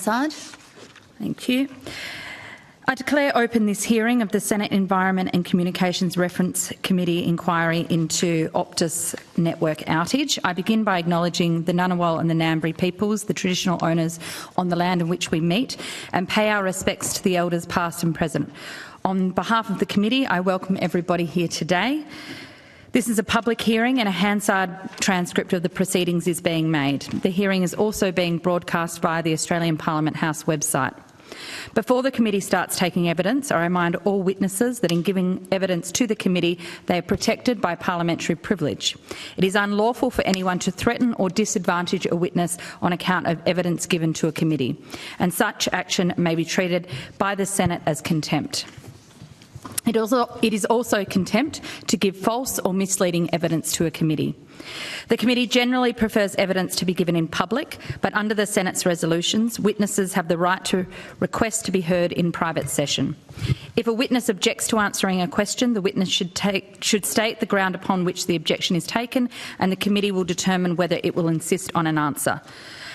Hansard. Thank you. I declare open this hearing of the Senate Environment and Communications Reference Committee inquiry into Optus network outage. I begin by acknowledging the Ngunnawal and the Ngambri peoples, the traditional owners on the land in which we meet, and pay our respects to the elders past and present. On behalf of the committee, I welcome everybody here today. This is a public hearing and a Hansard transcript of the proceedings is being made. The hearing is also being broadcast via the Australian Parliament House website. Before the committee starts taking evidence, I remind all witnesses that in giving evidence to the committee, they are protected by parliamentary privilege. It is unlawful for anyone to threaten or disadvantage a witness on account of evidence given to a committee, and such action may be treated by the Senate as contempt. It is also contempt to give false or misleading evidence to a committee. The committee generally prefers evidence to be given in public, but under the Senate's resolutions, witnesses have the right to request to be heard in private session. If a witness objects to answering a question, the witness should state the ground upon which the objection is taken, and the committee will determine whether it will insist on an answer,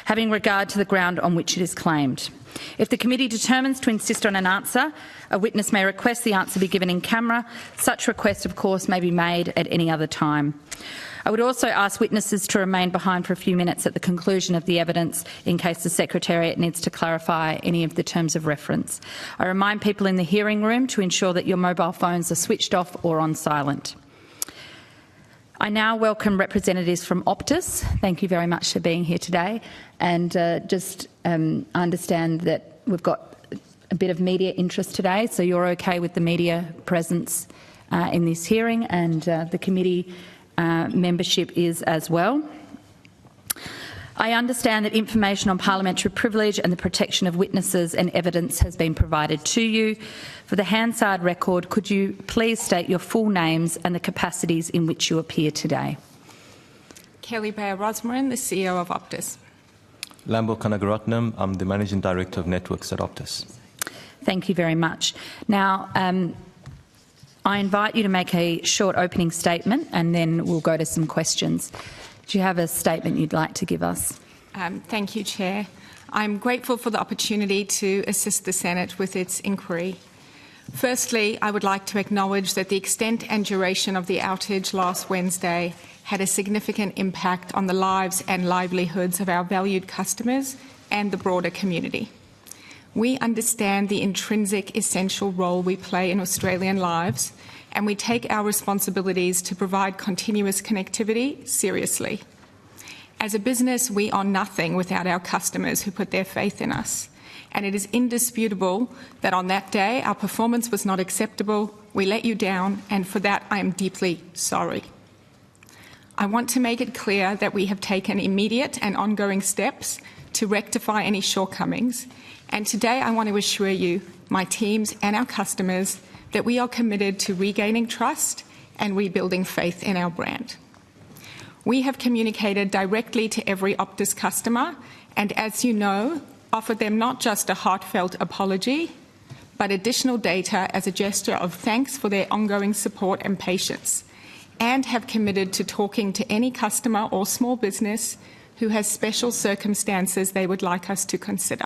having regard to the ground on which it is claimed. If the committee determines to insist on an answer, a witness may request the answer be given in camera. Such request, of course, may be made at any other time. I would also ask witnesses to remain behind for a few minutes at the conclusion of the evidence in case the Secretariat needs to clarify any of the terms of reference. I remind people in the hearing room to ensure that your mobile phones are switched off or on silent. I now welcome representatives from Optus. Thank you very much for being here today. And understand that we've got a bit of media interest today, so you're okay with the media presence in this hearing, and the committee membership is as well. I understand that information on parliamentary privilege and the protection of witnesses and evidence has been provided to you. For the Hansard record, could you please state your full names and the capacities in which you appear today? Kelly Bayer Rosmarin, the CEO of Optus. Lambo, Kanagaratnam. I'm the Managing Director of Networks at Optus. Thank you very much. Now, I invite you to make a short opening statement and then we'll go to some questions. Do you have a statement you'd like to give us? Thank you, Chair. I'm grateful for the opportunity to assist the Senate with its inquiry. Firstly, I would like to acknowledge that the extent and duration of the outage last Wednesday had a significant impact on the lives and livelihoods of our valued customers and the broader community. We understand the intrinsic essential role we play in Australian lives, and we take our responsibilities to provide continuous connectivity seriously. As a business, we are nothing without our customers who put their faith in us, and it is indisputable that on that day our performance was not acceptable, we let you down, and for that I am deeply sorry. I want to make it clear that we have taken immediate and ongoing steps to rectify any shortcomings, and today I want to assure you, my teams and our customers, that we are committed to regaining trust and rebuilding faith in our brand. We have communicated directly to every Optus customer and, as you know, offered them not just a heartfelt apology, but additional data as a gesture of thanks for their ongoing support and patience, and have committed to talking to any customer or small business who has special circumstances they would like us to consider.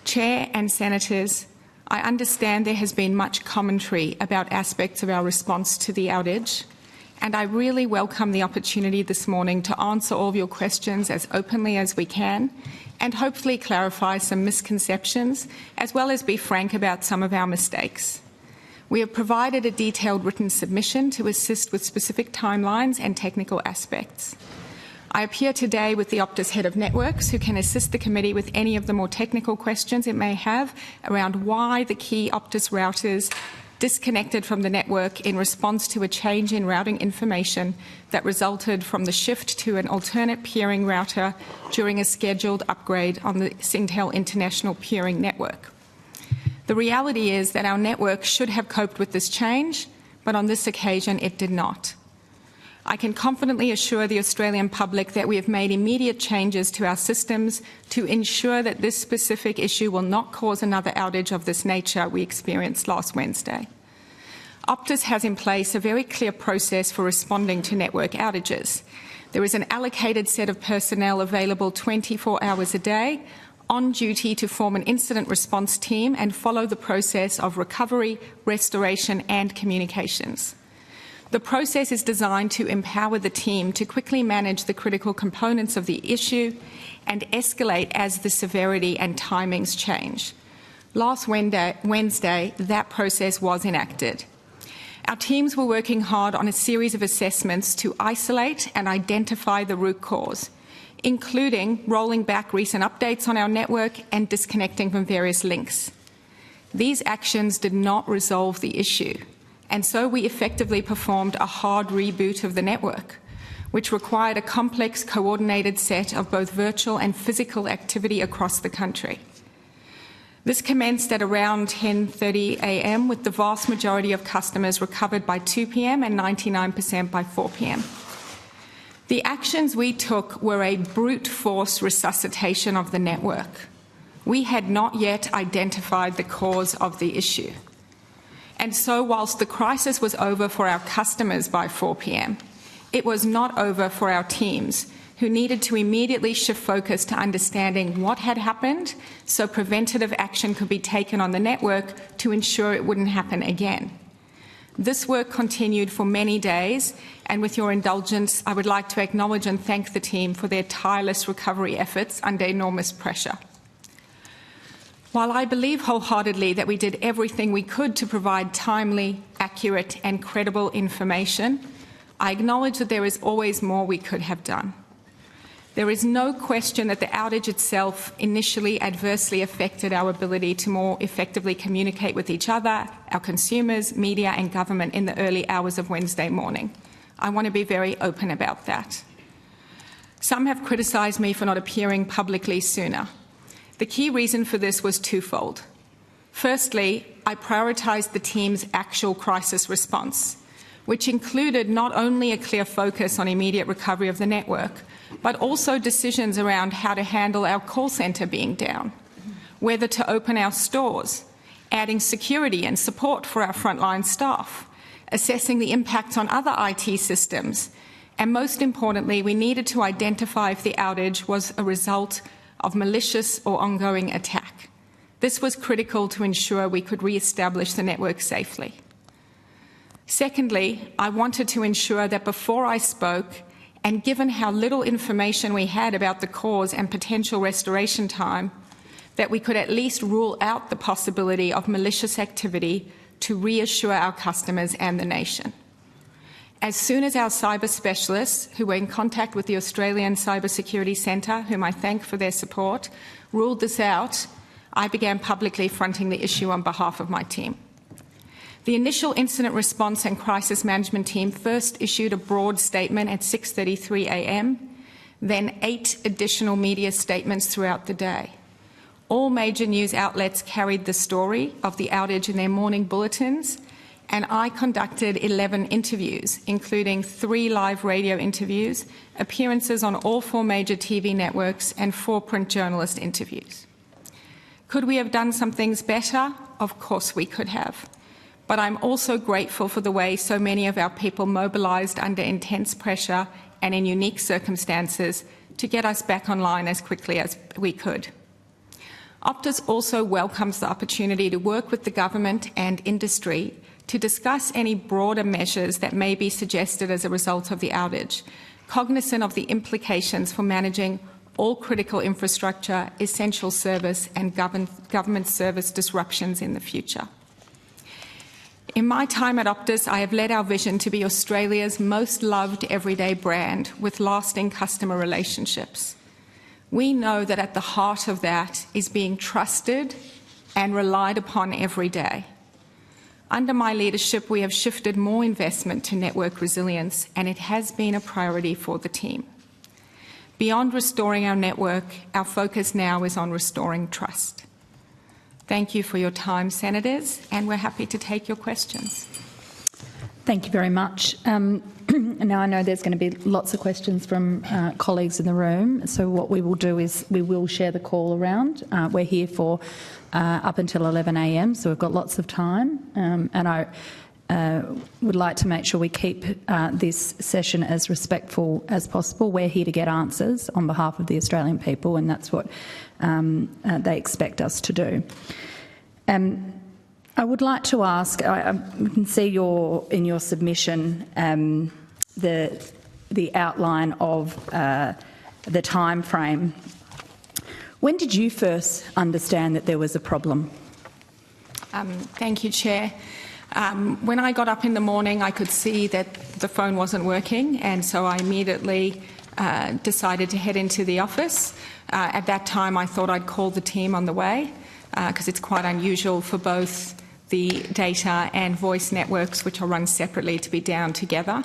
Chair and Senators, I understand there has been much commentary about aspects of our response to the outage, and I really welcome the opportunity this morning to answer all of your questions as openly as we can and hopefully clarify some misconceptions as well as be frank about some of our mistakes. We have provided a detailed written submission to assist with specific timelines and technical aspects. I appear today with the Optus Head of Networks, who can assist the committee with any of the more technical questions it may have around why the key Optus routers disconnected from the network in response to a change in routing information that resulted from the shift to an alternate peering router during a scheduled upgrade on the Singtel International Peering Network. The reality is that our network should have coped with this change, but on this occasion it did not. I can confidently assure the Australian public that we have made immediate changes to our systems to ensure that this specific issue will not cause another outage of this nature we experienced last Wednesday. Optus has in place a very clear process for responding to network outages. There is an allocated set of personnel available 24 hours a day on duty to form an incident response team and follow the process of recovery, restoration and communications. The process is designed to empower the team to quickly manage the critical components of the issue and escalate as the severity and timings change. Last Wednesday, that process was enacted. Our teams were working hard on a series of assessments to isolate and identify the root cause, including rolling back recent updates on our network and disconnecting from various links. These actions did not resolve the issue, and so we effectively performed a hard reboot of the network, which required a complex, coordinated set of both virtual and physical activity across the country. This commenced at around 10:30 a.m. with the vast majority of customers recovered by 2 p.m. and 99% by 4 p.m. The actions we took were a brute force resuscitation of the network. We had not yet identified the cause of the issue. And so whilst the crisis was over for our customers by 4 p.m, it was not over for our teams, who needed to immediately shift focus to understanding what had happened so preventative action could be taken on the network to ensure it wouldn't happen again. This work continued for many days, and with your indulgence, I would like to acknowledge and thank the team for their tireless recovery efforts under enormous pressure. While I believe wholeheartedly that we did everything we could to provide timely, accurate and credible information, I acknowledge that there is always more we could have done. There is no question that the outage itself initially adversely affected our ability to more effectively communicate with each other, our consumers, media and government in the early hours of Wednesday morning. I want to be very open about that. Some have criticised me for not appearing publicly sooner. The key reason for this was twofold. Firstly, I prioritised the team's actual crisis response, which included not only a clear focus on immediate recovery of the network, but also decisions around how to handle our call centre being down, whether to open our stores, adding security and support for our frontline staff, assessing the impacts on other IT systems, and most importantly, we needed to identify if the outage was a result of malicious or ongoing attack. This was critical to ensure we could re-establish the network safely. Secondly, I wanted to ensure that before I spoke, and given how little information we had about the cause and potential restoration time, that we could at least rule out the possibility of malicious activity to reassure our customers and the nation. As soon as our cyber specialists, who were in contact with the Australian Cybersecurity Centre, whom I thank for their support, ruled this out, I began publicly fronting the issue on behalf of my team. The initial incident response and crisis management team first issued a broad statement at 6:33 a.m, then 8 additional media statements throughout the day. All major news outlets carried the story of the outage in their morning bulletins, and I conducted 11 interviews, including 3 live radio interviews, appearances on all 4 major TV networks, and 4 print journalist interviews. Could we have done some things better? Of course we could have. But I'm also grateful for the way so many of our people mobilised under intense pressure and in unique circumstances to get us back online as quickly as we could. Optus also welcomes the opportunity to work with the government and industry to discuss any broader measures that may be suggested as a result of the outage, cognizant of the implications for managing all critical infrastructure, essential service and government service disruptions in the future. In my time at Optus, I have led our vision to be Australia's most loved everyday brand with lasting customer relationships. We know that at the heart of that is being trusted and relied upon every day. Under my leadership, we have shifted more investment to network resilience, and it has been a priority for the team. Beyond restoring our network, our focus now is on restoring trust. Thank you for your time, Senators, and we're happy to take your questions. Thank you very much. Now I know there's going to be lots of questions from colleagues in the room, so what we will do is we will share the call around. We're here for up until 11 a.m, so we've got lots of time, and would like to make sure we keep this session as respectful as possible. We're here to get answers on behalf of the Australian people, and that's what they expect us to do. I would like to ask, we can see in your submission the outline of the time frame. When did you first understand that there was a problem? Thank you, Chair. When I got up in the morning, I could see that the phone wasn't working, and so I immediately decided to head into the office. At that time, I thought I'd call the team on the way, because it's quite unusual for both the data and voice networks, which are run separately, to be down together.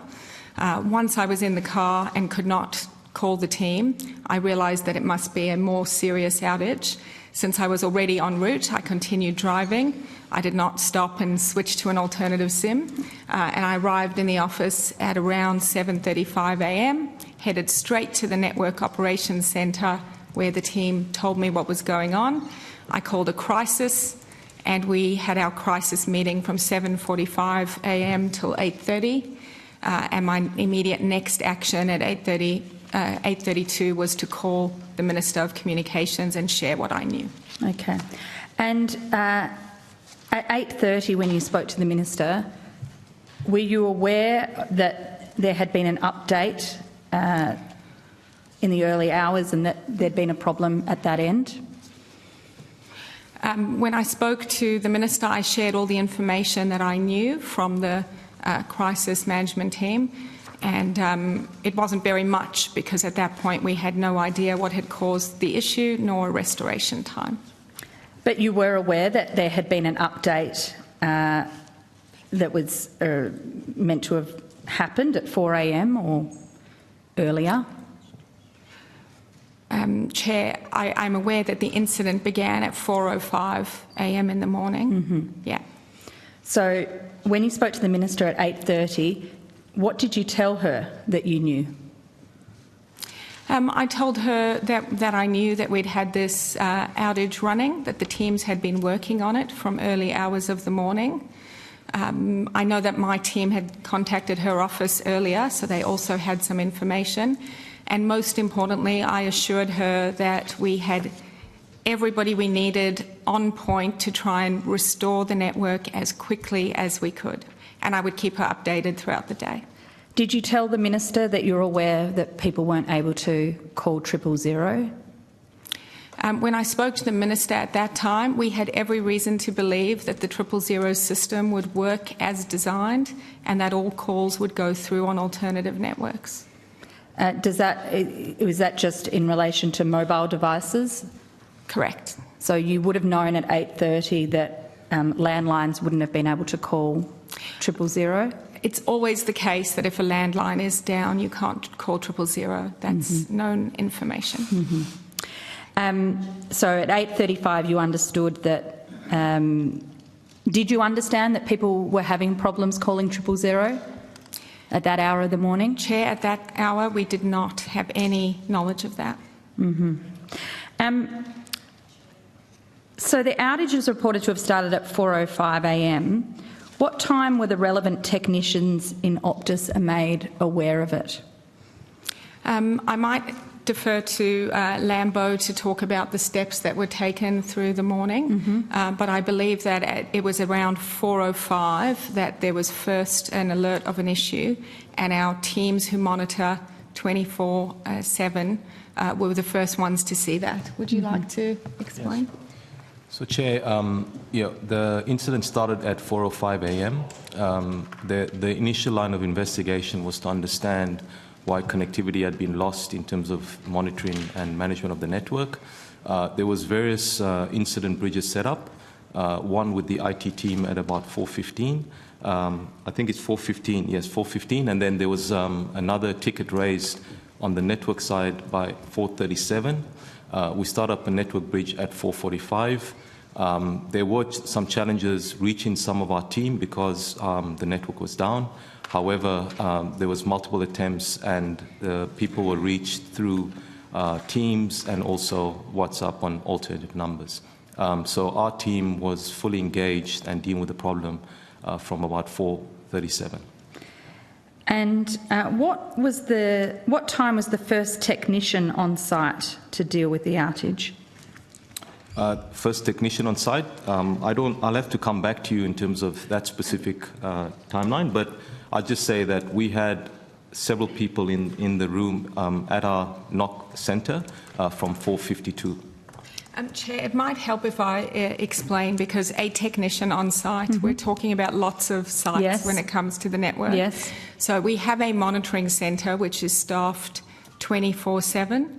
Once I was in the car and could not call the team, I realised that it must be a more serious outage. Since I was already en route, I continued driving. I did not stop and switch to an alternative SIM, and I arrived in the office at around 7:35 a.m, headed straight to the Network Operations Centre, where the team told me what was going on. I called a crisis, and we had our crisis meeting from 7:45 a.m. till 8:30, and my immediate next action at 8:32 was to call the Minister of Communications and share what I knew. Okay. And at 8:30, when you spoke to the Minister, were you aware that there had been an update in the early hours and that there'd been a problem at that end? When I spoke to the Minister, I shared all the information that I knew from the crisis management team, and it wasn't very much, because at that point we had no idea what had caused the issue nor a restoration time. But you were aware that there had been an update that was meant to have happened at 4 a.m. or earlier? Chair, I'm aware that the incident began at 4:05 a.m. in the morning. Mm-hmm. Yeah. So when you spoke to the Minister at 8:30, what did you tell her that you knew? I told her that I knew that we'd had this outage running, that the teams had been working on it from early hours of the morning. I know that my team had contacted her office earlier, so they also had some information. And most importantly, I assured her that we had everybody we needed on point to try and restore the network as quickly as we could. And I would keep her updated throughout the day. Did you tell the Minister that you're aware that people weren't able to call 000? When I spoke to the Minister at that time, we had every reason to believe that the 000 system would work as designed and that all calls would go through on alternative networks. Was that just in relation to mobile devices? Correct. So you would have known at 8:30 that landlines wouldn't have been able to call 000? It's always the case that if a landline is down, you can't call 000. That's known information. So at 8:35 you understood that... did you understand that people were having problems calling 000 at that hour of the morning? Chair, at that hour we did not have any knowledge of that. So the outage is reported to have started at 4:05 a.m. What time were the relevant technicians in Optus made aware of it? I might defer to Lambo to talk about the steps that were taken through the morning, but I believe that it was around 4:05 that there was first an alert of an issue, and our teams who monitor 24/7 were the first ones to see that. Would you like to explain? Yes. So, Chair, the incident started at 4:05 a.m. The initial line of investigation was to understand why connectivity had been lost in terms of monitoring and management of the network. There was various incident bridges set up, one with the IT team at about 4:15. I think it's 4:15, yes, 4:15, and then there was another ticket raised on the network side by 4:37. We started up a network bridge at 4:45. There were some challenges reaching some of our team because the network was down. However, there was multiple attempts, and people were reached through Teams and also WhatsApp on alternative numbers. So our team was fully engaged and dealing with the problem from about 4:37. And what time was the first technician on site to deal with the outage? First technician on site. I'll have to come back to you in terms of that specific timeline, but I'll just say that we had several people in the room at our knock centre from 4:52. Chair, it might help if I explain, because a technician on site, we're talking about lots of sites when it comes to the network. Yes. So we have a monitoring centre which is staffed 24/7,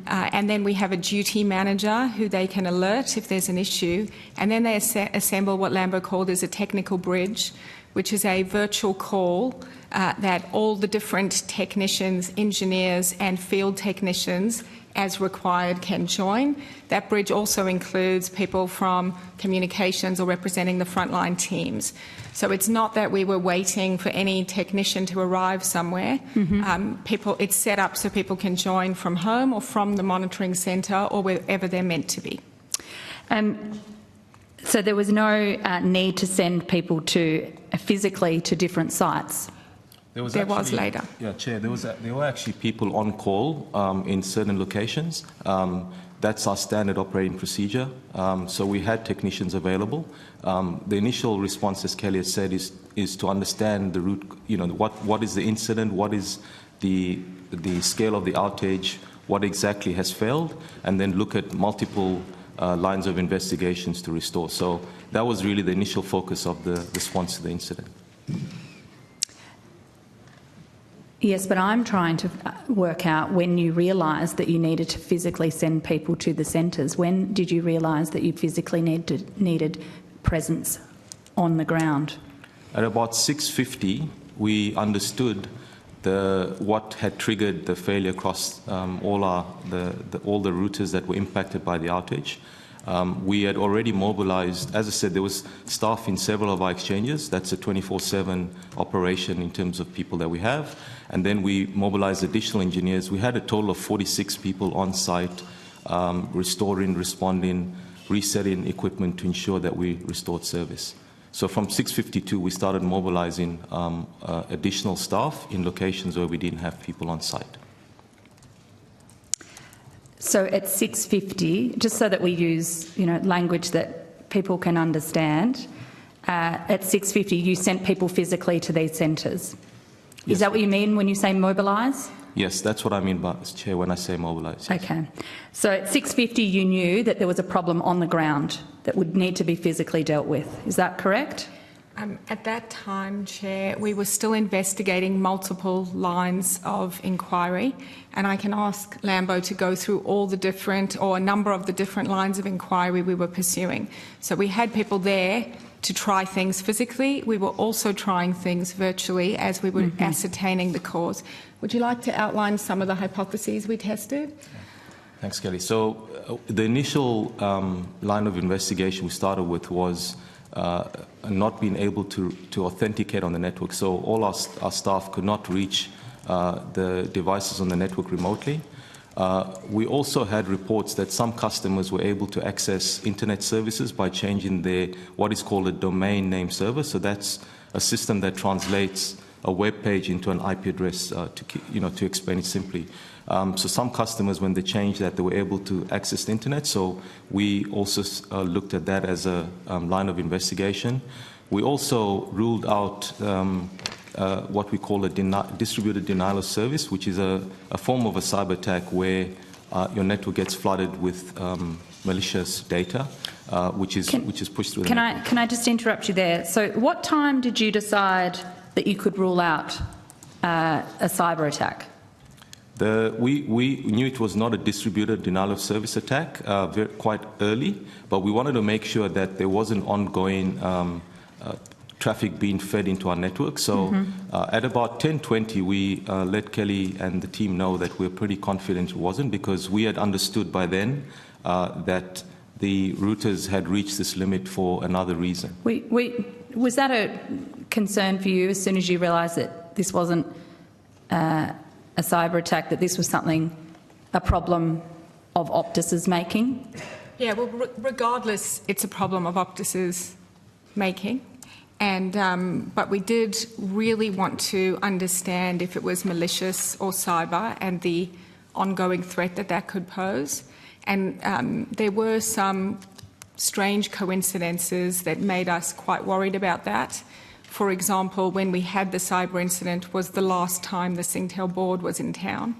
and then we have a duty manager who they can alert if there's an issue, and then they assemble what Lambo called as a technical bridge, which is a virtual call that all the different technicians, engineers and field technicians as required can join. That bridge also includes people from communications or representing the frontline teams. So it's not that we were waiting for any technician to arrive somewhere. It's set up so people can join from home or from the monitoring centre or wherever they're meant to be. So there was no need to send people physically to different sites? There was later. Yeah, Chair, there were actually people on call in certain locations. That's our standard operating procedure. So we had technicians available. The initial response, as Kelly has said, is to understand the root, what is the incident, what is the scale of the outage, what exactly has failed, and then look at multiple lines of investigations to restore. So that was really the initial focus of the response to the incident. Yes, but I'm trying to work out when you realised that you needed to physically send people to the centres. When did you realise that you physically needed presence on the ground? At about 6:50, we understood what had triggered the failure across all the routers that were impacted by the outage. We had already mobilised, as I said, there was staff in several of our exchanges. That's a 24/7 operation in terms of people that we have. And then we mobilised additional engineers. We had a total of 46 people on site, restoring, responding, resetting equipment to ensure that we restored service. So from 6:52, we started mobilising additional staff in locations where we didn't have people on site. So at 6:50, just so that we use language that people can understand, at 6:50 you sent people physically to these centres. Yes. Is that what you mean when you say mobilise? Yes, that's what I mean, Chair, when I say mobilise. Yes. Okay. So at 6:50 you knew that there was a problem on the ground that would need to be physically dealt with. Is that correct? At that time, Chair, we were still investigating multiple lines of inquiry, and I can ask Lambo to go through all the different, or a number of the different lines of inquiry we were pursuing. So we had people there to try things physically. We were also trying things virtually as we were ascertaining the cause. Would you like to outline some of the hypotheses we tested? Thanks, Kelly. So the initial line of investigation we started with was not being able to authenticate on the network. So all our staff could not reach the devices on the network remotely. We also had reports that some customers were able to access internet services by changing their what is called a domain name server. So that's a system that translates a web page into an IP address, to explain it simply. So some customers, when they changed that, they were able to access the internet. So we also looked at that as a line of investigation. We also ruled out what we call a distributed denial of service, which is a form of a cyber attack where your network gets flooded with malicious data, which is pushed through the network. Can I just interrupt you there? So what time did you decide that you could rule out a cyber attack? We knew it was not a distributed denial of service attack quite early, but we wanted to make sure that there wasn't ongoing traffic being fed into our network. So at about 10:20, we let Kelly and the team know that we're pretty confident it wasn't, because we had understood by then that the routers had reached this limit for another reason. Was that a concern for you as soon as you realised that this wasn't a cyber attack, that this was a problem of Optus's making? Yeah, well, regardless, it's a problem of Optus's making. But we did really want to understand if it was malicious or cyber and the ongoing threat that could pose. And there were some strange coincidences that made us quite worried about that. For example, when we had the cyber incident was the last time the Singtel board was in town,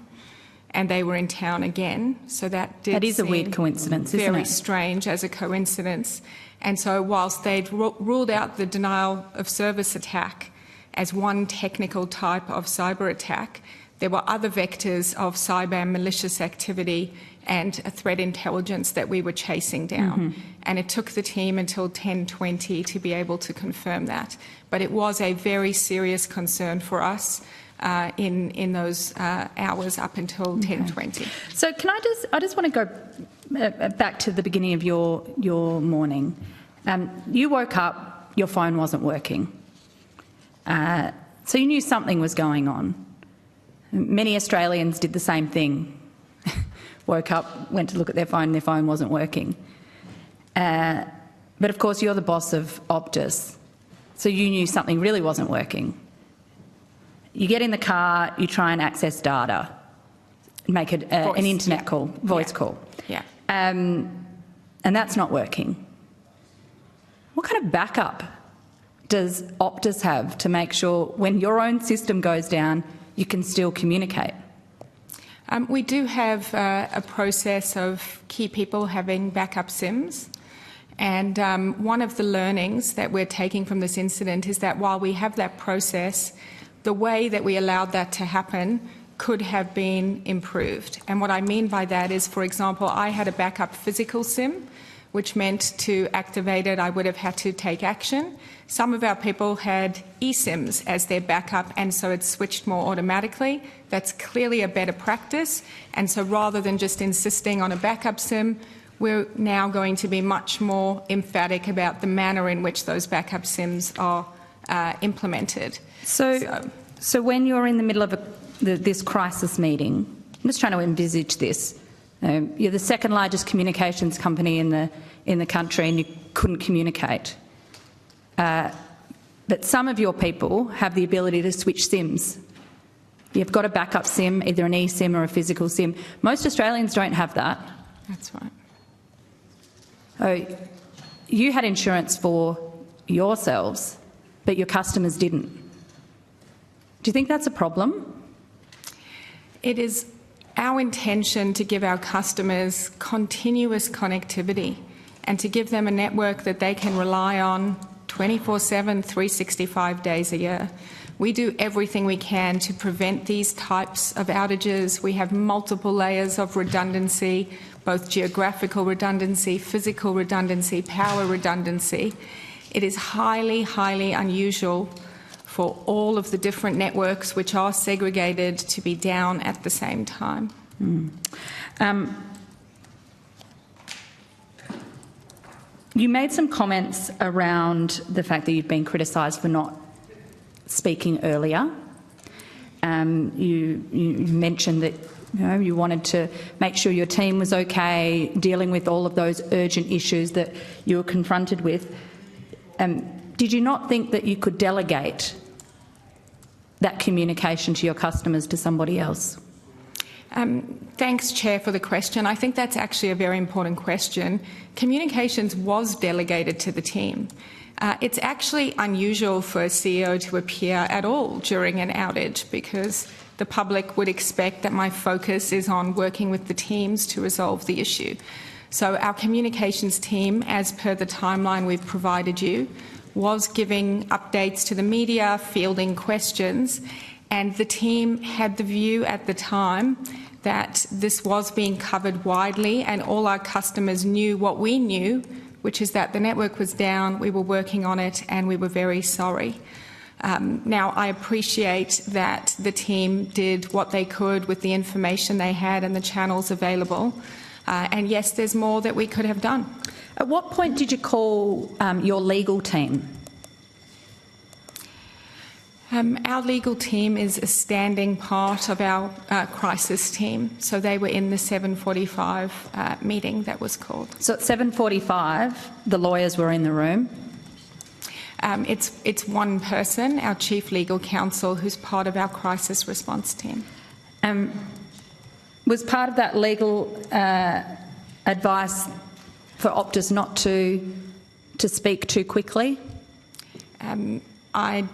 and they were in town again. So that is a weird coincidence, isn't it? Very strange as a coincidence. And so whilst they'd ruled out the denial of service attack as one technical type of cyber attack, there were other vectors of cyber and malicious activity and a threat intelligence that we were chasing down. And it took the team until 10:20 to be able to confirm that. But it was a very serious concern for us in those hours up until 10:20. So can I just want to go back to the beginning of your morning. You woke up, your phone wasn't working. So you knew something was going on. Many Australians did the same thing. Woke up, went to look at their phone wasn't working. But of course you're the boss of Optus, so you knew something really wasn't working. You get in the car, you try and access data, make an internet call, voice call. Yeah. And that's not working. What kind of backup does Optus have to make sure when your own system goes down, you can still communicate? We do have a process of key people having backup SIMs. And one of the learnings that we're taking from this incident is that while we have that process, the way that we allowed that to happen could have been improved. And what I mean by that is, for example, I had a backup physical SIM, which meant to activate it, I would have had to take action. Some of our people had eSIMs as their backup, and so it switched more automatically. That's clearly a better practice. And so rather than just insisting on a backup SIM, we're now going to be much more emphatic about the manner in which those backup SIMs are implemented. So when you're in the middle of this crisis meeting, I'm just trying to envisage this. You're the second largest communications company in the country, and you couldn't communicate. But some of your people have the ability to switch SIMs. You've got a backup SIM, either an eSIM or a physical SIM. Most Australians don't have that. That's right. Oh, you had insurance for yourselves, but your customers didn't. Do you think that's a problem? It is our intention to give our customers continuous connectivity and to give them a network that they can rely on 24/7, 365 days a year. We do everything we can to prevent these types of outages. We have multiple layers of redundancy, both geographical redundancy, physical redundancy, power redundancy. It is highly, highly unusual for all of the different networks which are segregated to be down at the same time. You made some comments around the fact that you've been criticised for not speaking earlier. You mentioned that you wanted to make sure your team was okay, dealing with all of those urgent issues that you were confronted with. Did you not think that you could delegate that communication to your customers to somebody else? Thanks, Chair, for the question. I think that's actually a very important question. Communications was delegated to the team. It's actually unusual for a CEO to appear at all during an outage because the public would expect that my focus is on working with the teams to resolve the issue. So our communications team, as per the timeline we've provided you, was giving updates to the media, fielding questions, and the team had the view at the time that this was being covered widely and all our customers knew what we knew, which is that the network was down, we were working on it, and we were very sorry. Now, I appreciate that the team did what they could with the information they had and the channels available. And yes, there's more that we could have done. At what point did you call your legal team? Our legal team is a standing part of our crisis team, so they were in the 7:45 meeting that was called. So at 7:45, the lawyers were in the room? It's one person, our Chief Legal Counsel, who's part of our crisis response team. Was part of that legal advice for Optus not to speak too quickly? I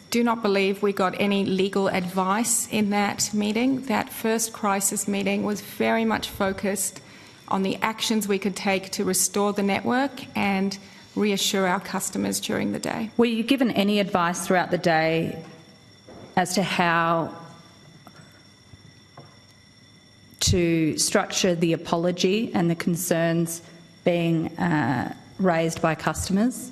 do not believe we got any legal advice in that meeting. That first crisis meeting was very much focused on the actions we could take to restore the network and reassure our customers during the day. Were you given any advice throughout the day as to how to structure the apology and the concerns being raised by customers?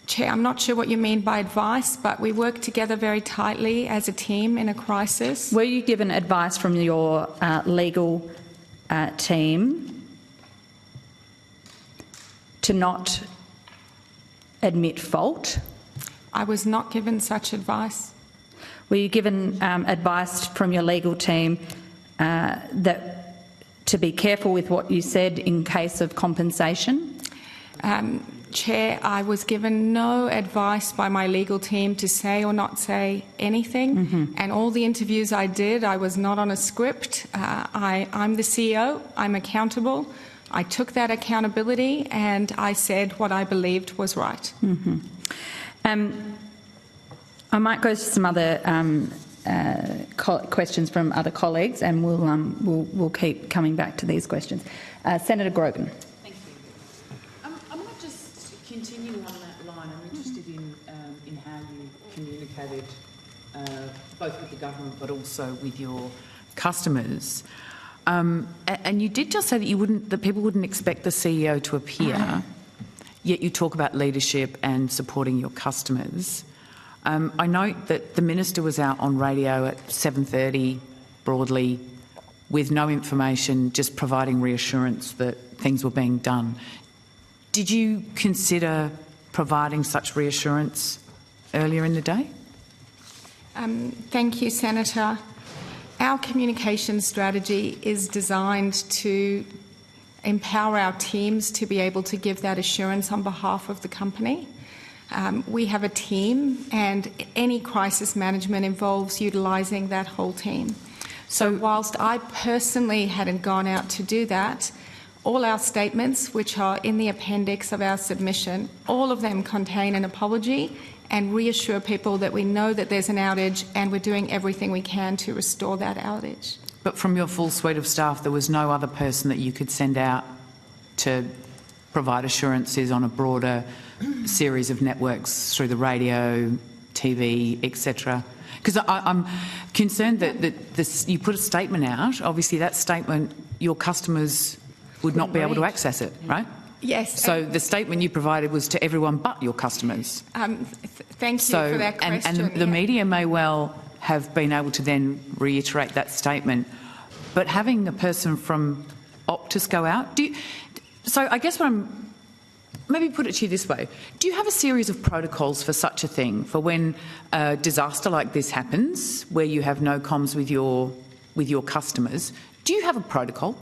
Chair, I'm not sure what you mean by advice, but we work together very tightly as a team in a crisis. Were you given advice from your legal team to not admit fault? I was not given such advice. Were you given advice from your legal team that to be careful with what you said in case of compensation? Chair, I was given no advice by my legal team to say or not say anything, and all the interviews I did, I was not on a script. I'm the CEO, I'm accountable. I took that accountability and I said what I believed was right. I might go to some other questions from other colleagues, and we'll keep coming back to these questions. Senator Grogan. Thank you. I might just continue on that line. I'm interested in how you communicated both with the government but also with your customers. And you did just say that people wouldn't expect the CEO to appear, yet you talk about leadership and supporting your customers. I note that the minister was out on radio at 7:30 broadly with no information, just providing reassurance that things were being done. Did you consider providing such reassurance earlier in the day? Thank you, Senator. Our communication strategy is designed to empower our teams to be able to give that assurance on behalf of the company. We have a team, and any crisis management involves utilising that whole team. So whilst I personally hadn't gone out to do that, all our statements, which are in the appendix of our submission, all of them contain an apology and reassure people that we know that there's an outage and we're doing everything we can to restore that outage. But from your full suite of staff, there was no other person that you could send out to provide assurances on a broader series of networks through the radio, TV, etc.? Because I'm concerned that you put a statement out. Obviously, that statement, your customers would not be able to access it, right? Yes. So the statement you provided was to everyone but your customers. Thank you for that question. And the media may well have been able to then reiterate that statement, but having a person from Optus go out, so I guess maybe put it to you this way. Do you have a series of protocols for such a thing, for when a disaster like this happens, where you have no comms with your customers? Do you have a protocol?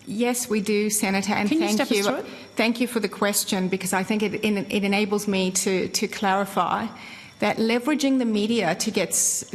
Yes, we do, Senator, and Can you step us through it? Thank you for the question, because I think it enables me to clarify that leveraging the media to get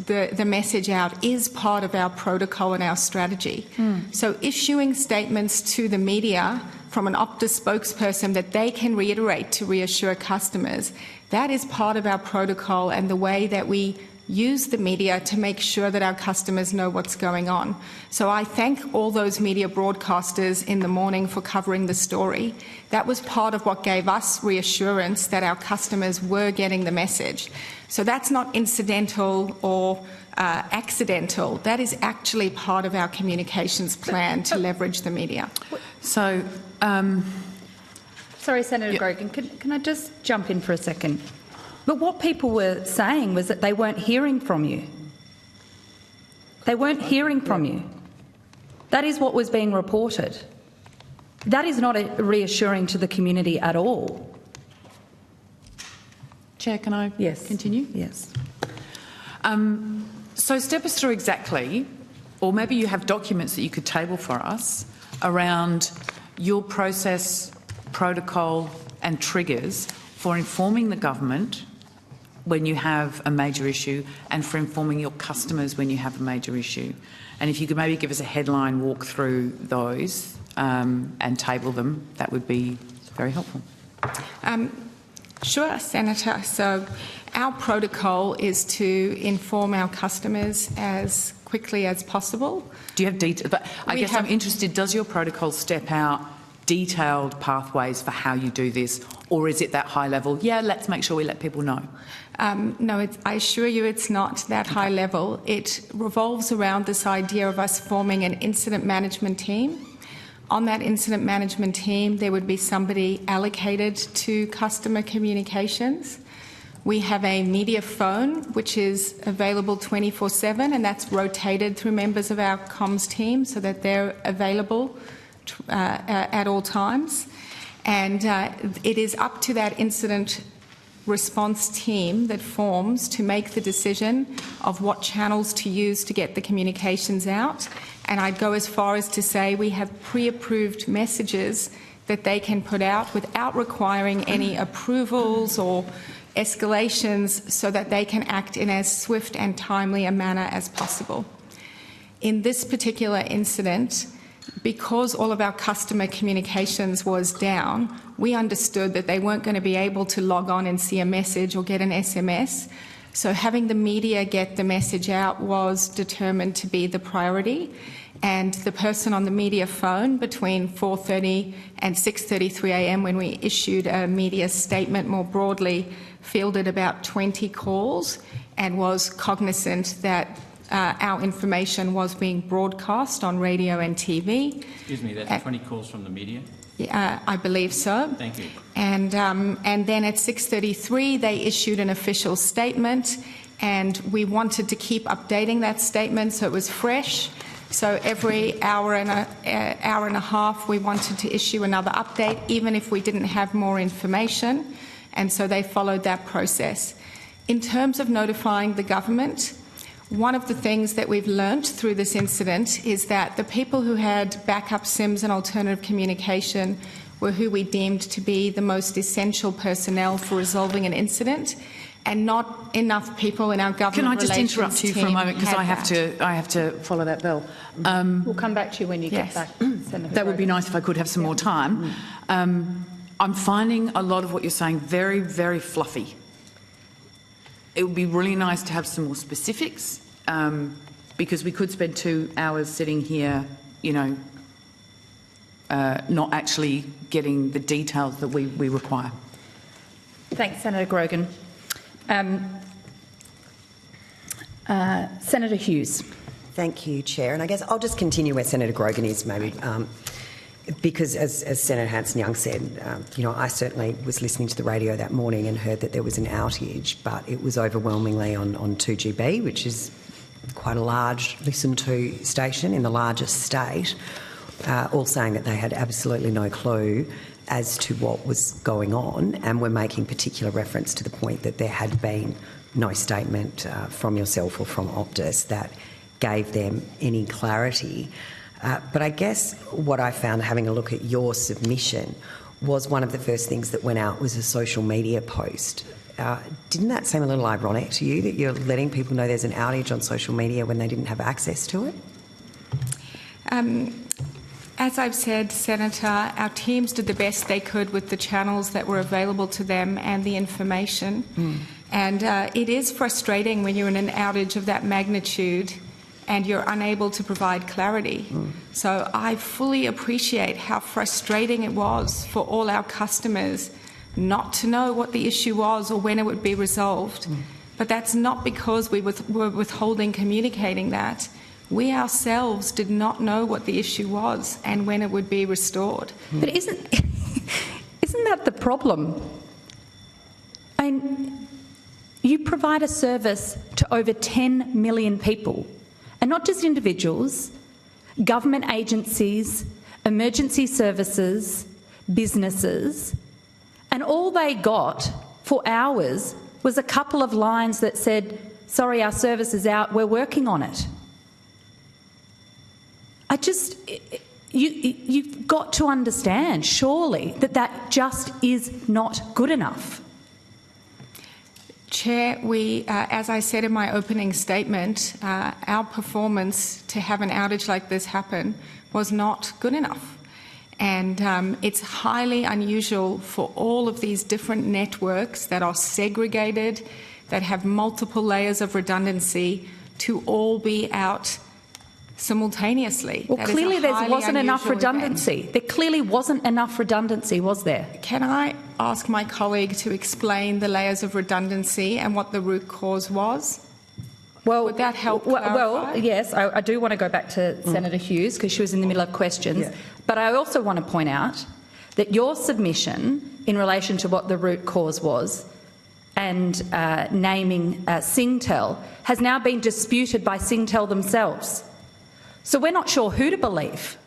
the message out is part of our protocol and our strategy. So issuing statements to the media from an Optus spokesperson that they can reiterate to reassure customers, that is part of our protocol and the way that we use the media to make sure that our customers know what's going on. So I thank all those media broadcasters in the morning for covering the story. That was part of what gave us reassurance that our customers were getting the message. So that's not incidental or accidental. That is actually part of our communications plan to leverage the media. So, Sorry, Senator Grogan, can I just jump in for a second? But what people were saying was that they weren't hearing from you. They weren't hearing from you. That is what was being reported. That is not reassuring to the community at all. Chair, can I continue? Yes. So step us through exactly, or maybe you have documents that you could table for us around your process protocol and triggers for informing the government when you have a major issue and for informing your customers when you have a major issue? And if you could maybe give us a headline walk through those and table them, that would be very helpful. Sure, Senator. So our protocol is to inform our customers as quickly as possible. Do you have detail? But I guess I'm interested, does your protocol step out detailed pathways for how you do this, or is it that high level, yeah, let's make sure we let people know? No, I assure you it's not that high level. It revolves around this idea of us forming an incident management team. On that incident management team, there would be somebody allocated to customer communications. We have a media phone, which is available 24/7, and that's rotated through members of our comms team so that they're available at all times. And it is up to that incident response team that forms to make the decision of what channels to use to get the communications out. And I'd go as far as to say we have pre-approved messages that they can put out without requiring any approvals or escalations, so that they can act in as swift and timely a manner as possible. In this particular incident, because all of our customer communications was down, we understood that they weren't going to be able to log on and see a message or get an SMS. So having the media get the message out was determined to be the priority. And the person on the media phone between 4:30 and 6:33 a.m, when we issued a media statement more broadly, fielded about 20 calls and was cognizant that our information was being broadcast on radio and TV. Excuse me, that's 20 calls from the media? I believe so. Thank you. And then at 6:33 they issued an official statement, and we wanted to keep updating that statement so it was fresh. So every hour and a half we wanted to issue another update, even if we didn't have more information, and so they followed that process. In terms of notifying the government, one of the things that we've learnt through this incident is that the people who had backup SIMs and alternative communication were who we deemed to be the most essential personnel for resolving an incident, and not enough people in our government relations team. Can I just interrupt you for a moment, because I have to follow that bell. We'll come back to you when you get back, Senator. That would be nice if I could have some more time. I'm finding a lot of what you're saying very, very fluffy. It would be really nice to have some more specifics, because we could spend 2 hours sitting here, you know, not actually getting the details that we require. Thanks, Senator Grogan. Senator Hughes. Thank you, Chair. And I guess I'll just continue where Senator Grogan is, maybe, because as Senator Hanson-Young said, you know, I certainly was listening to the radio that morning and heard that there was an outage, but it was overwhelmingly on 2GB, which is quite a large listened to station in the largest state, all saying that they had absolutely no clue as to what was going on, and were making particular reference to the point that there had been no statement from yourself or from Optus that gave them any clarity. But I guess what I found having a look at your submission was one of the first things that went out was a social media post. Didn't that seem a little ironic to you, that you're letting people know there's an outage on social media when they didn't have access to it? As I've said, Senator, our teams did the best they could with the channels that were available to them and the information. And it is frustrating when you're in an outage of that magnitude and you're unable to provide clarity. So I fully appreciate how frustrating it was for all our customers not to know what the issue was or when it would be resolved. But that's not because we were withholding communicating that. We ourselves did not know what the issue was and when it would be restored. But isn't that the problem? I mean, you provide a service to over 10 million people, and not just individuals, government agencies, emergency services, businesses, and all they got for hours was a couple of lines that said, sorry, our service is out, we're working on it. you've got to understand, surely, that that just is not good enough. Chair, as I said in my opening statement, our performance to have an outage like this happen was not good enough. And it's highly unusual for all of these different networks that are segregated, that have multiple layers of redundancy, to all be out simultaneously. Well, clearly there wasn't enough redundancy. There clearly wasn't enough redundancy, was there? Can I ask my colleague to explain the layers of redundancy and what the root cause was? Well, would that help clarify? Well, yes, I do want to go back to Senator Hughes because she was in the middle of questions. Yeah. But I also want to point out that your submission in relation to what the root cause was and naming Singtel has now been disputed by Singtel themselves. So we're not sure who to believe.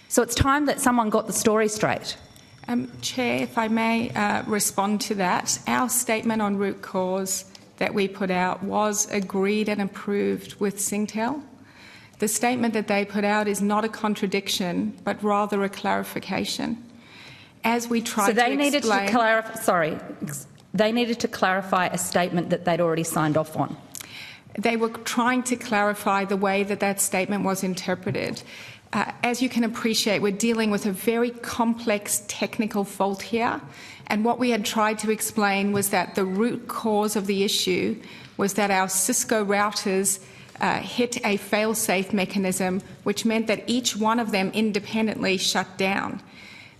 So it's time that someone got the story straight. Chair, if I may respond to that. Our statement on root cause that we put out was agreed and approved with Singtel. The statement that they put out is not a contradiction, but rather a clarification. As we tried to explain... They needed to clarify a statement that they'd already signed off on. They were trying to clarify the way that that statement was interpreted. As you can appreciate, we're dealing with a very complex technical fault here, and what we had tried to explain was that the root cause of the issue was that our Cisco routers hit a fail-safe mechanism, which meant that each one of them independently shut down.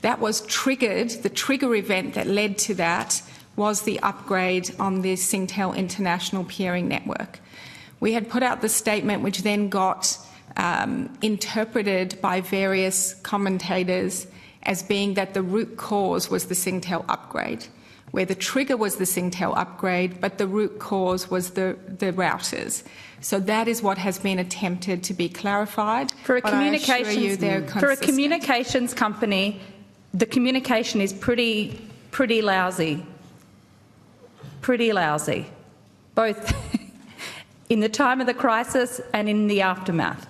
That was triggered, the trigger event that led to that was the upgrade on the Singtel International Peering Network. We had put out the statement which then got interpreted by various commentators as being that the root cause was the Singtel upgrade, where the trigger was the Singtel upgrade, but the root cause was the routers. So that is what has been attempted to be clarified. For a communications company, the communication is pretty lousy. Pretty lousy, both in the time of the crisis and in the aftermath.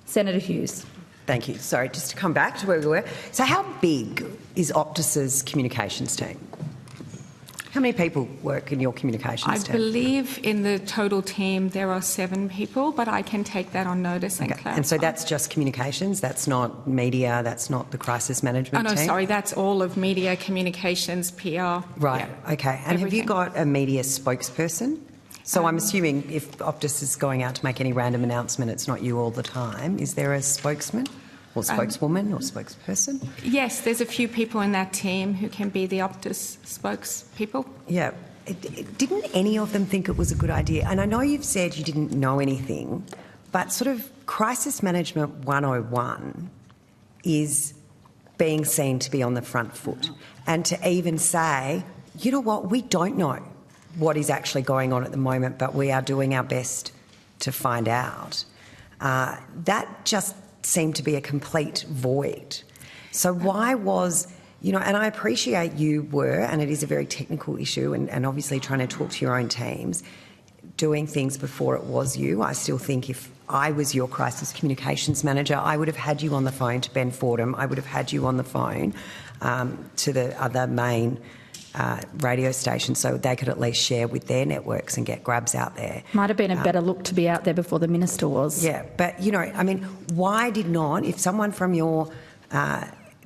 Senator Hughes. Thank you. Sorry, just to come back to where we were. So how big is Optus's communications team? How many people work in your communications team? I believe in the total team there are 7 people, but I can take that on notice and clarify. And so that's just communications? That's not media? That's not the crisis management team? Oh, no, sorry, that's all of media, communications, PR. Right, yeah, okay. And have you got a media spokesperson? So I'm assuming if Optus is going out to make any random announcement, it's not you all the time. Is there a spokesman or spokeswoman or spokesperson? Yes, there's a few people in that team who can be the Optus spokespeople. Yeah. Didn't any of them think it was a good idea? And I know you've said you didn't know anything, but sort of crisis management 101 is being seen to be on the front foot. And to even say, you know what, we don't know what is actually going on at the moment, but we are doing our best to find out. That just seemed to be a complete void. So why was, and I appreciate you were, and it is a very technical issue, and obviously trying to talk to your own teams, doing things before it was you. I still think if I was your crisis communications manager, I would have had you on the phone to Ben Fordham. I would have had you on the phone to the other main radio stations so they could at least share with their networks and get grabs out there. Might have been a better look to be out there before the minister was. Yeah, but, why did not, if someone from your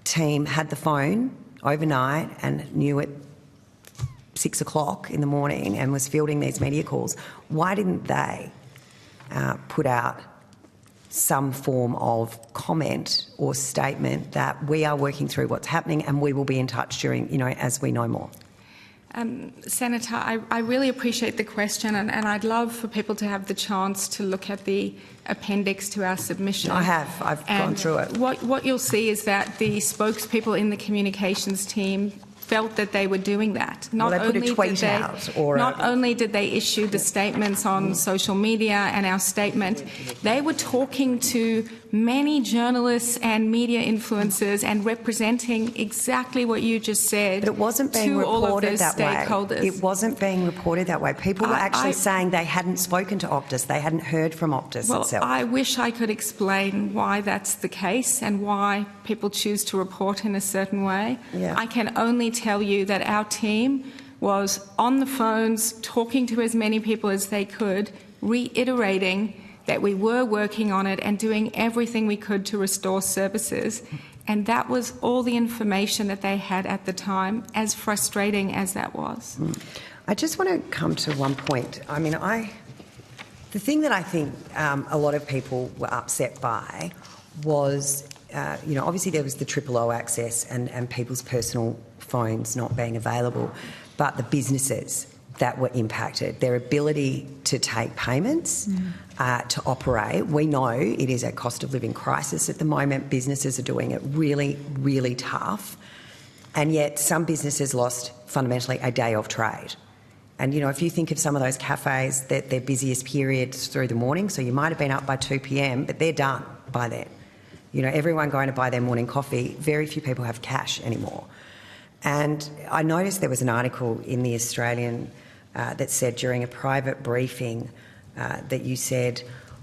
team had the phone overnight and knew at 6 o'clock in the morning and was fielding these media calls, why didn't they put out some form of comment or statement that we are working through what's happening and we will be in touch during, as we know more? Senator, I really appreciate the question, and I'd love for people to have the chance to look at the appendix to our submission. I have. I've gone through it. What you'll see is that the spokespeople in the communications team felt that they were doing that. that. Well, they put a tweet out or not only did they issue the statements on social media and our statement, they were talking to many journalists and media influencers and representing exactly what you just said. But it wasn't being to all of reported those that stakeholders. way. It wasn't being reported that way. People were actually saying they hadn't spoken to Optus. They hadn't heard from Optus well, itself. I wish I could explain why that's the case and why people choose to report in a certain way. Yeah. I can only tell you that our team was on the phones talking to as many people as they could, reiterating that we were working on it and doing everything we could to restore services. And that was all the information that they had at the time, as frustrating as that was. I just want to come to one point. I mean, the thing that I think a lot of people were upset by was, obviously there was the O access and people's personal phones not being available, but the businesses that were impacted, their ability to take payments, to operate. We know it is a cost of living crisis at the moment. Businesses are doing it really, really tough. And yet some businesses lost fundamentally a day of trade. And, if you think of some of those cafes, that their busiest periods through the morning, so you might have been up by 2 p.m, but they're done by then. Everyone going to buy their morning coffee, very few people have cash anymore. And I noticed there was an article in The Australian that said during a private briefing that you said,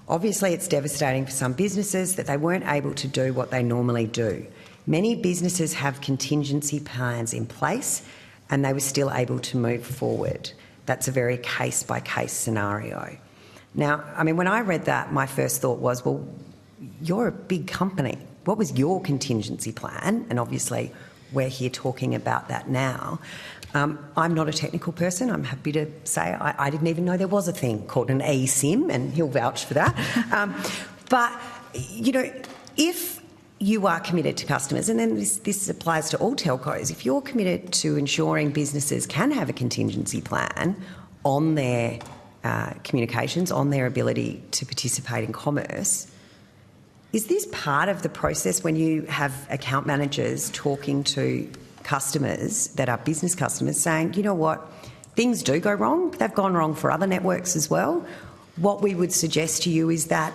obviously it's devastating for some businesses that they weren't able to do what they normally do. Many businesses have contingency plans in place and they were still able to move forward. That's a very case-by-case scenario. Now, I mean, when I read that, my first thought was, well, you're a big company. What was your contingency plan? And obviously we're here talking about that now. I'm not a technical person. I'm happy to say I didn't even know there was a thing called an eSIM, and he'll vouch for that. But, if you are committed to customers, and then this applies to all telcos, if you're committed to ensuring businesses can have a contingency plan on their communications, on their ability to participate in commerce, is this part of the process when you have account managers talking to customers that are business customers saying, you know what, things do go wrong. They've gone wrong for other networks as well. What we would suggest to you is that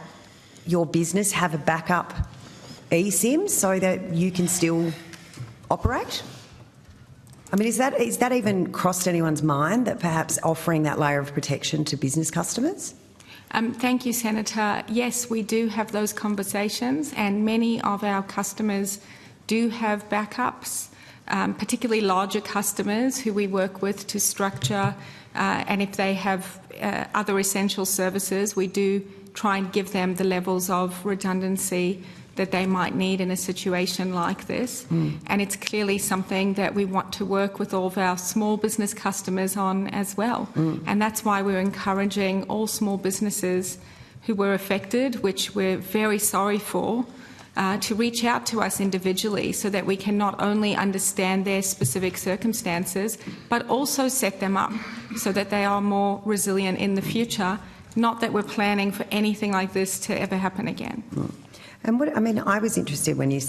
your business have a backup eSIM so that you can still operate? I mean, is that even crossed anyone's mind, that perhaps offering that layer of protection to business customers? Thank you, Senator. Yes, we do have those conversations, and many of our customers do have backups. Particularly larger customers who we work with to structure, and if they have other essential services, we do try and give them the levels of redundancy that they might need in a situation like this. And it's clearly something that we want to work with all of our small business customers on as well. And that's why we're encouraging all small businesses who were affected, which we're very sorry for, to reach out to us individually so that we can not only understand their specific circumstances, but also set them up so that they are more resilient in the future, not that we're planning for anything like this to ever happen again. And I was interested when you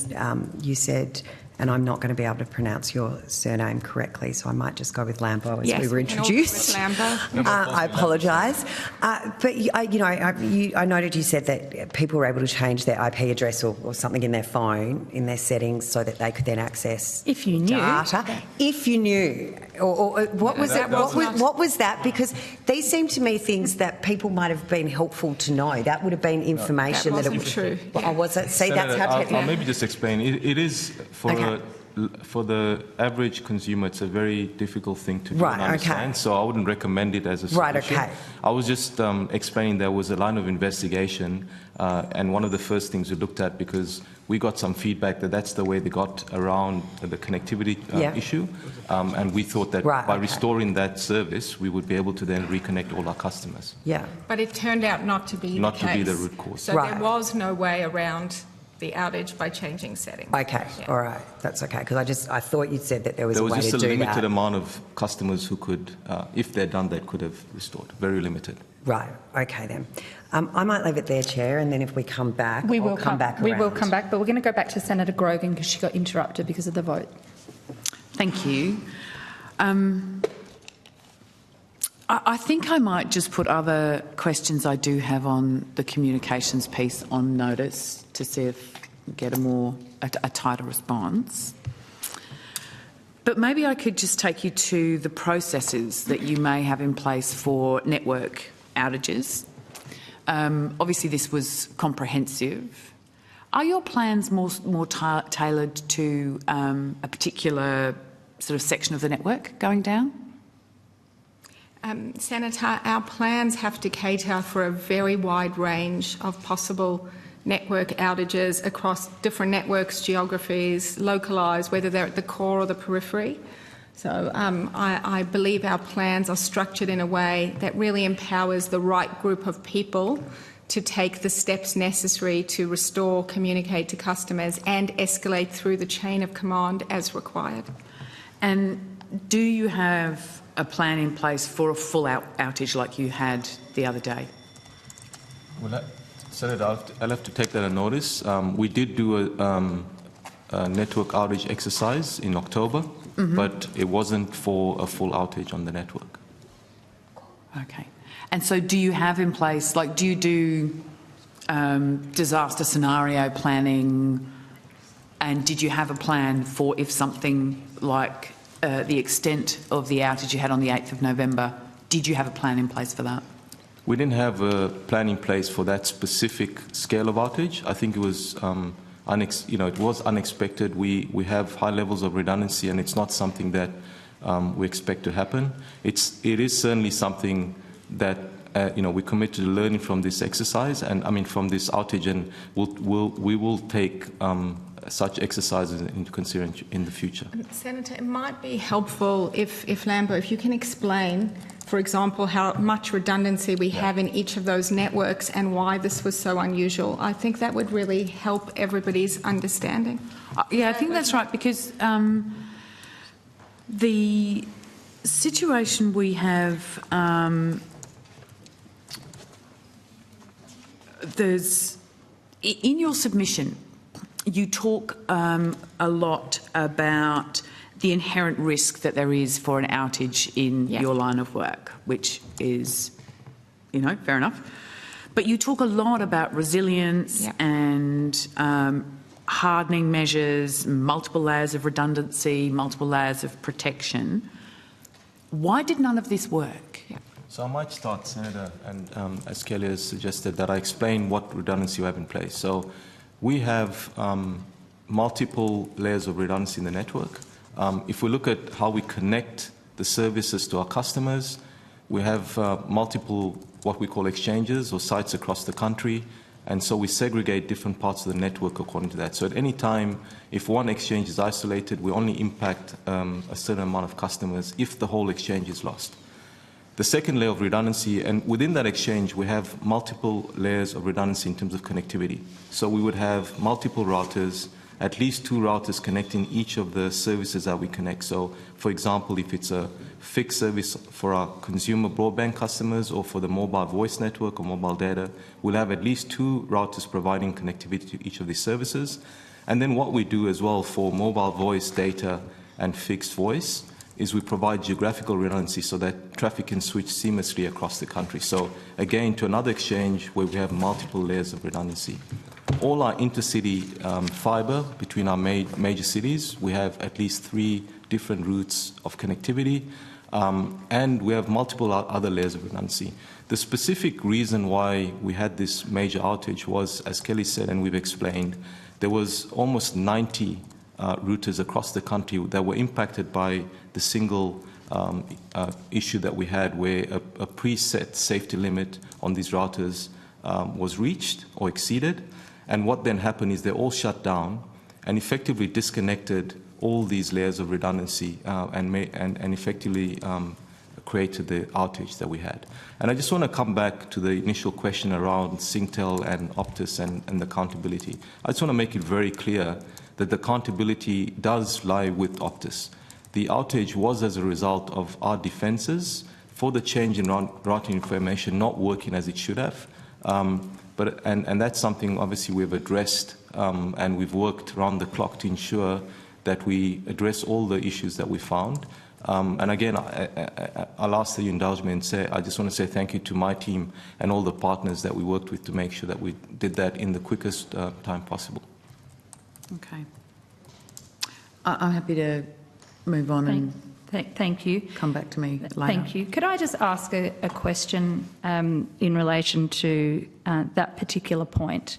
said, and I'm not going to be able to pronounce your surname correctly, so I might just go with Lambo as we were introduced. Lambo. I apologise. But I noted you said that people were able to change their IP address or something in their phone, in their settings, so that they could then access if you knew. Data. If you knew. Or what was that? What was that? Because these seem to me things that people might have been helpful to know. That would have been information that it wasn't true. Oh, was it? See, Senator, that's how technical. I'll maybe just explain. It is for the average consumer, it's a very difficult thing to do and understand. So I wouldn't recommend it as a solution. I was just explaining there was a line of investigation, and one of the first things we looked at, because we got some feedback that that's the way they got around the connectivity issue, and we thought that by restoring that service, we would be able to then reconnect all our customers. Yeah. But it turned out not to be the case. Not to be the root cause. So there was no way around the outage by changing settings. Okay, all right, that's okay, because I thought you said that there was a way to do that. There was just a limited amount of customers who could, if they're done, they could have restored. Very limited. Right, okay then. I might leave it there, Chair, and then if we come back, we will come back. We around. will come back, but we're going to go back to Senator Grogan because she got interrupted because of the vote. Thank you. I think I might just put other questions I do have on the communications piece on notice to see if we get a tighter response. But maybe I could just take you to the processes that you may have in place for network outages. Obviously, this was comprehensive. Are your plans more tailored to a particular sort of section of the network going down? Senator, our plans have to cater for a very wide range of possible network outages across different networks, geographies, localised, whether they're at the core or the periphery. So I believe our plans are structured in a way that really empowers the right group of people to take the steps necessary to restore, communicate to customers and escalate through the chain of command as required. And do you have a plan in place for a full outage like you had the other day? Well, Senator, I'll have to take that on notice. We did do a network outage exercise in October, but it wasn't for a full outage on the network. Okay. And so do you have in place, like, do you do disaster scenario planning, and did you have a plan for if something like the extent of the outage you had on the 8th of November, did you have a plan in place for that? We didn't have a plan in place for that specific scale of outage. I think it was, it was unexpected. We have high levels of redundancy, and it's not something that we expect to happen. It is certainly something that we committed to learning from this exercise, and from this outage, and we will take such exercises into consideration in the future. Senator, it might be helpful if Lambo, if you can explain, for example, how much redundancy we have in each of those networks and why this was so unusual. I think that would really help everybody's understanding. Yeah, I think that's right, because the situation we have, in your submission, you talk a lot about the inherent risk that there is for an outage in your line of work, which is, fair enough. But you talk a lot about resilience and hardening measures, multiple layers of redundancy, multiple layers of protection. Why did none of this work? So I might start, Senator, and as Kelly has suggested, that I explain what redundancy we have in place. So we have multiple layers of redundancy in the network. If we look at how we connect the services to our customers, we have multiple what we call exchanges or sites across the country, and so we segregate different parts of the network according to that. So at any time, if one exchange is isolated, we only impact a certain amount of customers if the whole exchange is lost. The second layer of redundancy, and within that exchange, we have multiple layers of redundancy in terms of connectivity. So we would have multiple routers, at least 2 routers connecting each of the services that we connect. So, for example, if it's a fixed service for our consumer broadband customers or for the mobile voice network or mobile data, we'll have at least 2 routers providing connectivity to each of these services. And then what we do as well for mobile voice, data, and fixed voice is we provide geographical redundancy so that traffic can switch seamlessly across the country. So again, to another exchange where we have multiple layers of redundancy. All our intercity fibre between our major cities, we have at least 3 different routes of connectivity, and we have multiple other layers of redundancy. The specific reason why we had this major outage was, as Kelly said and we've explained, there was almost 90 routers across the country that were impacted by the single issue that we had, where a preset safety limit on these routers was reached or exceeded. And what then happened is they all shut down and effectively disconnected all these layers of redundancy and effectively created the outage that we had. And I just want to come back to the initial question around Singtel and Optus and the accountability. I just want to make it very clear that the accountability does lie with Optus. The outage was as a result of our defences for the change in routing information not working as it should have. And that's something obviously we've addressed and we've worked around the clock to ensure that we address all the issues that we found. And again, I'll ask that you indulge me and say, I just want to say thank you to my team and all the partners that we worked with to make sure that we did that in the quickest time possible. Okay. I'm happy to move on Thank you. Come back to me later. Thank you. Could I just ask a question in relation to that particular point?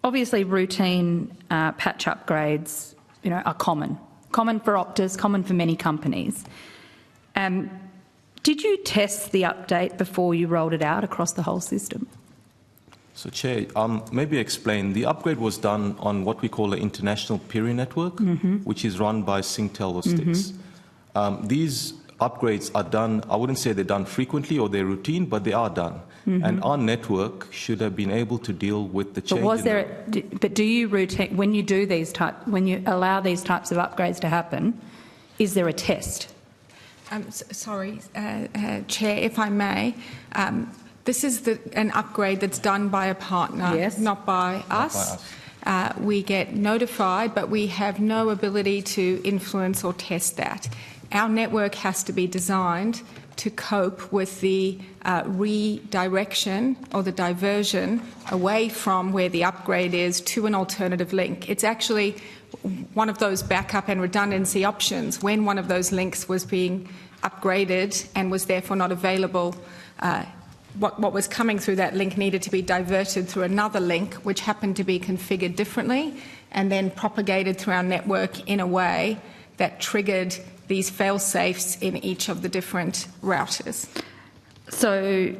Obviously, routine patch upgrades, are common for Optus, common for many companies. Did you test the update before you rolled it out across the whole system? So, Chair, maybe explain. The upgrade was done on what we call the International Peering Network, which is run by Singtel or Sticks. These upgrades are done, I wouldn't say they're done frequently or they're routine, but they are done. And our network should have been able to deal with the change. But do you when you do when you allow these types of upgrades to happen, is there a test? Sorry, Chair, if I may. This is an upgrade that's done by a partner, yes, not by us. We get notified, but we have no ability to influence or test that. Our network has to be designed to cope with the redirection or the diversion away from where the upgrade is to an alternative link. It's actually one of those backup and redundancy options. When one of those links was being upgraded and was therefore not available, what was coming through that link needed to be diverted through another link, which happened to be configured differently, and then propagated through our network in a way that triggered these fail-safes in each of the different routers. So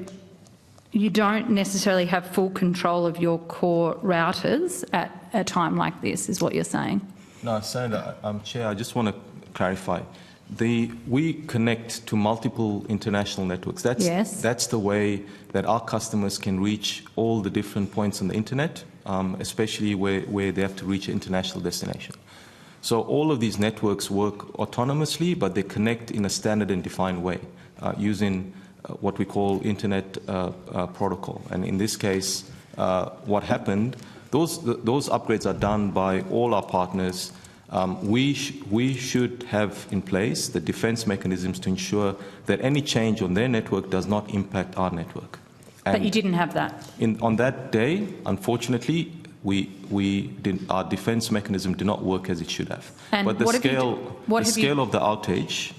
you don't necessarily have full control of your core routers at a time like this, is what you're saying? No, Senator, Chair, I just want to clarify. We connect to multiple international networks. That's the way that our customers can reach all the different points on the internet, especially where they have to reach an international destination. So all of these networks work autonomously, but they connect in a standard and defined way using what we call internet protocol. And in this case, what happened, those upgrades are done by all our partners. We should have in place the defence mechanisms to ensure that any change on their network does not impact our network. And but you didn't have that? On that day, unfortunately, our defence mechanism did not work as it should have. And but the scale of the outage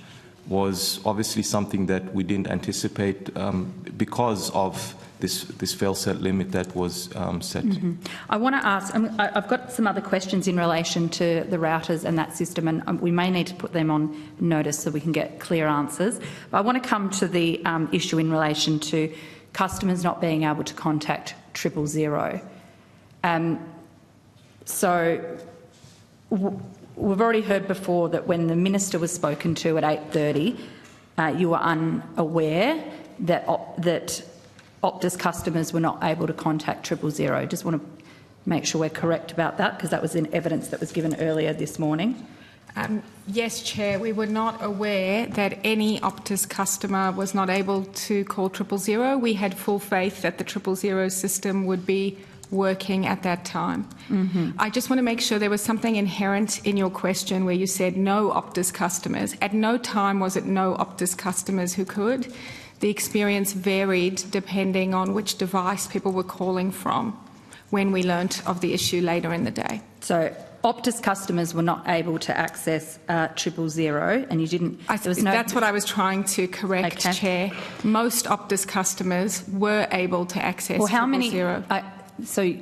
was obviously something that we didn't anticipate because of this fail-set limit that was set. I want to ask, I've got some other questions in relation to the routers and that system, and we may need to put them on notice so we can get clear answers. But I want to come to the issue in relation to customers not being able to contact 000. So we've already heard before that when the minister was spoken to at 8:30, you were unaware that Optus customers were not able to contact 000. Just want to make sure we're correct about that, because that was in evidence that was given earlier this morning. Yes, Chair, we were not aware that any Optus customer was not able to call 000. We had full faith that the 000 system would be working at that time. I just want to make sure there was something inherent in your question where you said no Optus customers. At no time was it no Optus customers who could. The experience varied depending on which device people were calling from when we learnt of the issue later in the day. So Optus customers were not able to access 000 and you didn't... That's what I was trying to correct, okay. Chair. Most Optus customers were able to access 000. So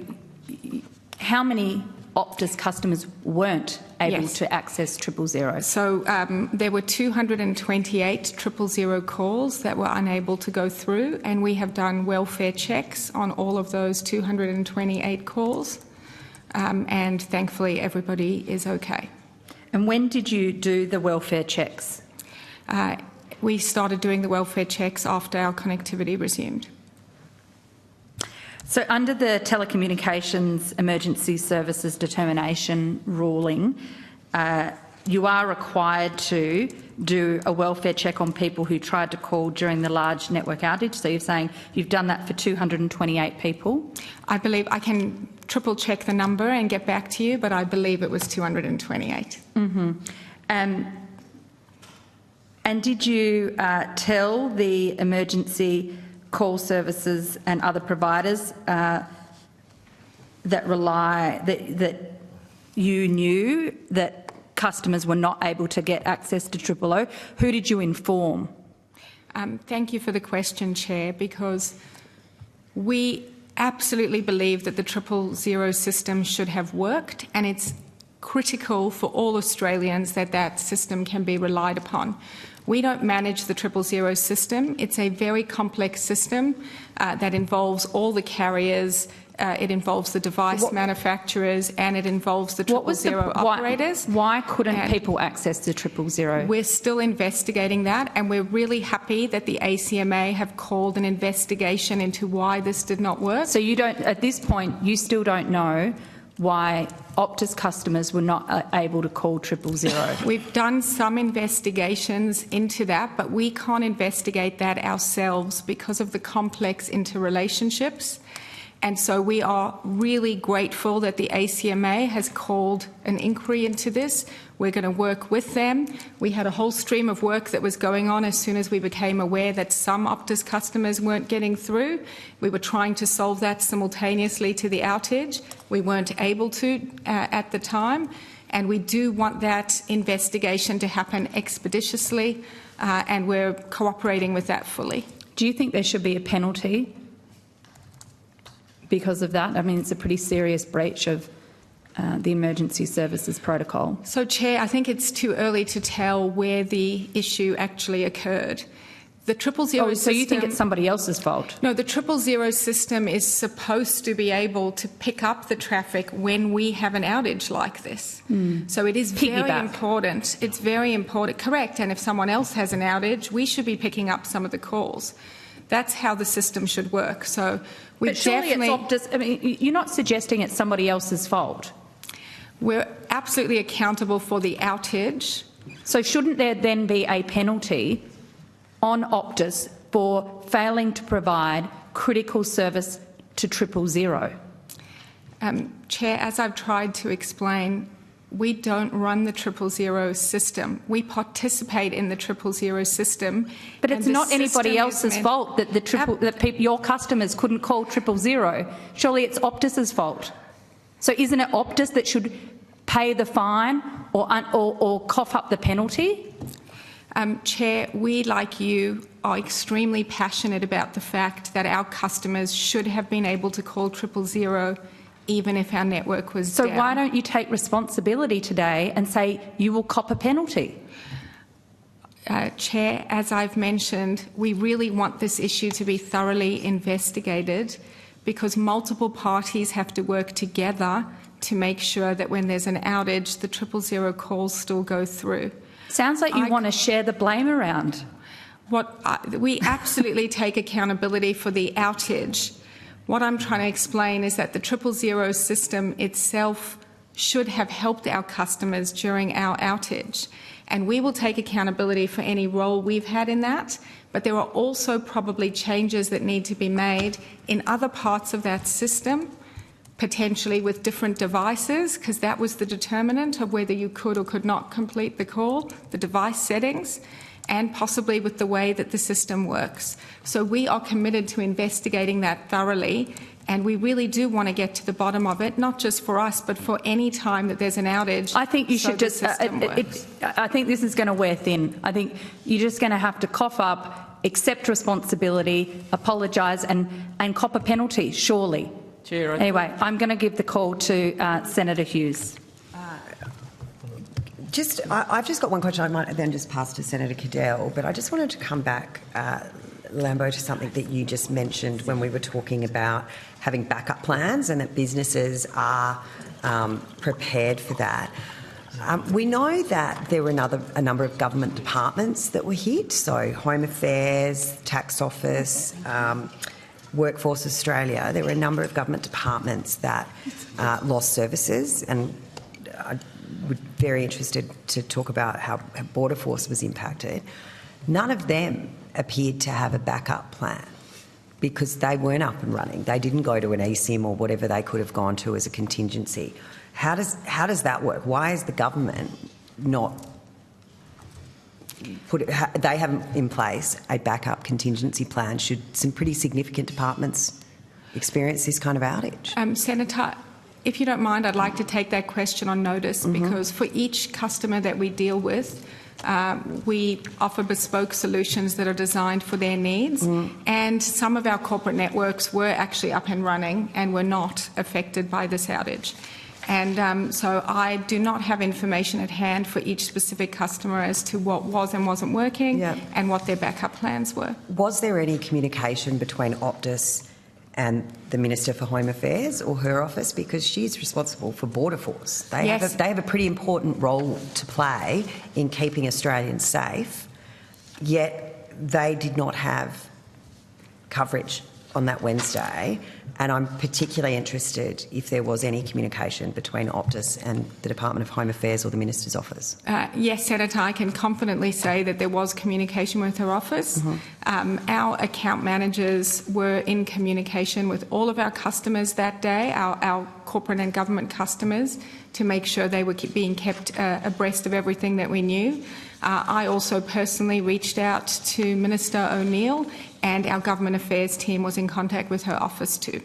how many Optus customers weren't able to access 000? So there were 228 000 calls that were unable to go through, and we have done welfare checks on all of those 228 calls, and thankfully everybody is okay. And when did you do the welfare checks? We started doing the welfare checks after our connectivity resumed. So under the Telecommunications Emergency Services Determination ruling, you are required to do a welfare check on people who tried to call during the large network outage. So you're saying you've done that for 228 people? I believe I can triple check the number and get back to you, but I believe it was 228. And did you tell the emergency call services and other providers that you knew that customers were not able to get access to 000? Who did you inform? Thank you for the question, Chair, because we absolutely believe that the 000 system should have worked, and it's critical for all Australians that that system can be relied upon. We don't manage the 000 system. It's a very complex system that involves all the carriers, it involves the device manufacturers, and it involves the 000 operators. Why couldn't people access the 000? We're still investigating that, and we're really happy that the ACMA have called an investigation into why this did not work. So you don't, at this point, you still don't know why Optus customers were not able to call 000? We've done some investigations into that, but we can't investigate that ourselves because of the complex interrelationships. And so we are really grateful that the ACMA has called an inquiry into this. We're going to work with them. We had a whole stream of work that was going on as soon as we became aware that some Optus customers weren't getting through. We were trying to solve that simultaneously to the outage. We weren't able to at the time. And we do want that investigation to happen expeditiously, and we're cooperating with that fully. Do you think there should be a penalty because of that? I mean, it's a pretty serious breach of the emergency services protocol. So, Chair, I think it's too early to tell where the issue actually occurred. The 000 system... So you think it's somebody else's fault? No, the 000 system is supposed to be able to pick up the traffic when we have an outage like this. So it is very important. It's very important. Correct. And if someone else has an outage, we should be picking up some of the calls. That's how the system should work. So we but surely definitely... it's Optus. I mean, you're not suggesting it's somebody else's fault. We're absolutely accountable for the outage. So shouldn't there then be a penalty on Optus for failing to provide critical service to 000? Chair, as I've tried to explain, we don't run the 000 system. We participate in the 000 system. But it's not anybody else's fault that your customers couldn't call 000. Surely it's Optus's fault. So isn't it Optus that should pay the fine or cough up the penalty? Chair, we, like you, are extremely passionate about the fact that our customers should have been able to call 000 even if our network was down. So why don't you take responsibility today and say you will cop a penalty? Chair, as I've mentioned, we really want this issue to be thoroughly investigated because multiple parties have to work together to make sure that when there's an outage, the 000 calls still go through. Sounds like you want to share the blame around. We absolutely take accountability for the outage. What I'm trying to explain is that the 000 system itself should have helped our customers during our outage. And we will take accountability for any role we've had in that. But there are also probably changes that need to be made in other parts of that system, potentially with different devices, because that was the determinant of whether you could or could not complete the call, the device settings, and possibly with the way that the system works. So we are committed to investigating that thoroughly, and we really do want to get to the bottom of it, not just for us, but for any time that there's an outage. I think you should just... I think this is going to wear thin. I think you're just going to have to cough up, accept responsibility, apologise and cop a penalty, surely. Chair, anyway, I'm going to give the call to Senator Hughes. I've just got one question. I might then just pass to Senator Cadell, but I just wanted to come back, Lambo, to something that you just mentioned when we were talking about having backup plans and that businesses are prepared for that. We know that there were a number of government departments that were hit, so Home Affairs, Tax Office, Workforce Australia. There were a number of government departments that lost services, and I would be very interested to talk about how Border Force was impacted. None of them appeared to have a backup plan because they weren't up and running. They didn't go to an eSIM or whatever they could have gone to as a contingency. How does that work? Why is the government not they have in place a backup contingency plan should some pretty significant departments experience this kind of outage. Senator, if you don't mind, I'd like to take that question on notice because for each customer that we deal with, we offer bespoke solutions that are designed for their needs, and some of our corporate networks were actually up and running and were not affected by this outage. And so I do not have information at hand for each specific customer as to what was and wasn't working and what their backup plans were. Was there any communication between Optus and the Minister for Home Affairs or her office, because she's responsible for Border Force? They have a pretty important role to play in keeping Australians safe, yet they did not have coverage on that Wednesday, and I'm particularly interested if there was any communication between Optus and the Department of Home Affairs or the Minister's office. Yes, Senator, I can confidently say that there was communication with her office. Our account managers were in communication with all of our customers that day, our corporate and government customers, to make sure they were being kept abreast of everything that we knew. I also personally reached out to Minister O'Neill, and our government affairs team was in contact with her office too.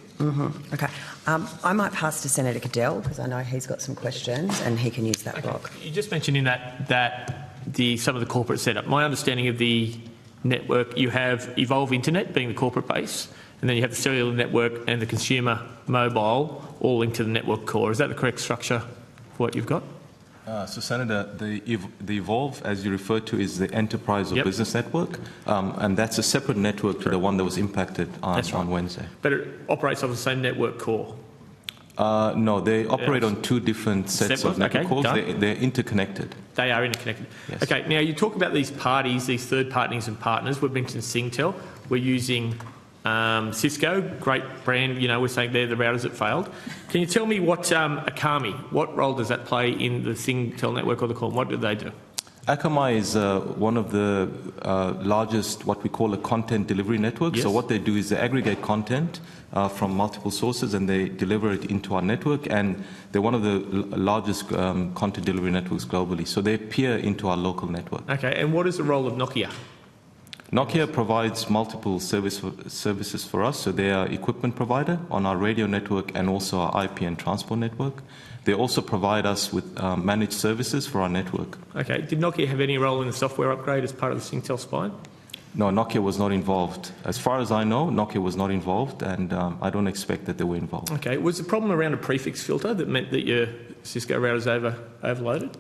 Okay. I might pass to Senator Cadell because I know he's got some questions and he can use that block. You just mentioned in that some of the corporate setup. My understanding of the network, you have Evolve Internet being the corporate base, and then you have the cellular network and the consumer mobile all linked to the network core. Is that the correct structure for what you've got? So, Senator, the Evolve, as you referred to, is the enterprise or business network, and that's a separate network to the one that was impacted on Wednesday. But it operates off the same network core? No, they operate on two different sets of network cores. They're interconnected. They are interconnected. Yes. Okay, now you talk about these parties, these third parties and partners. We've mentioned Singtel. We're using Cisco, great brand, we're saying they're the routers that failed. Can you tell me what Akamai, what role does that play in the Singtel network or the call? What do they do? Akamai is one of the largest, what we call a content delivery network. Yes. So what they do is they aggregate content from multiple sources and they deliver it into our network, and they're one of the largest content delivery networks globally. So they peer into our local network. Okay, and what is the role of Nokia? Nokia provides multiple services for us. So they are equipment provider on our radio network and also our IP and transport network. They also provide us with managed services for our network. Okay. Did Nokia have any role in the software upgrade as part of the Singtel spine? No, Nokia was not involved. As far as I know, Nokia was not involved, and I don't expect that they were involved. Okay. Was the problem around a prefix filter that meant that your Cisco routers overloaded?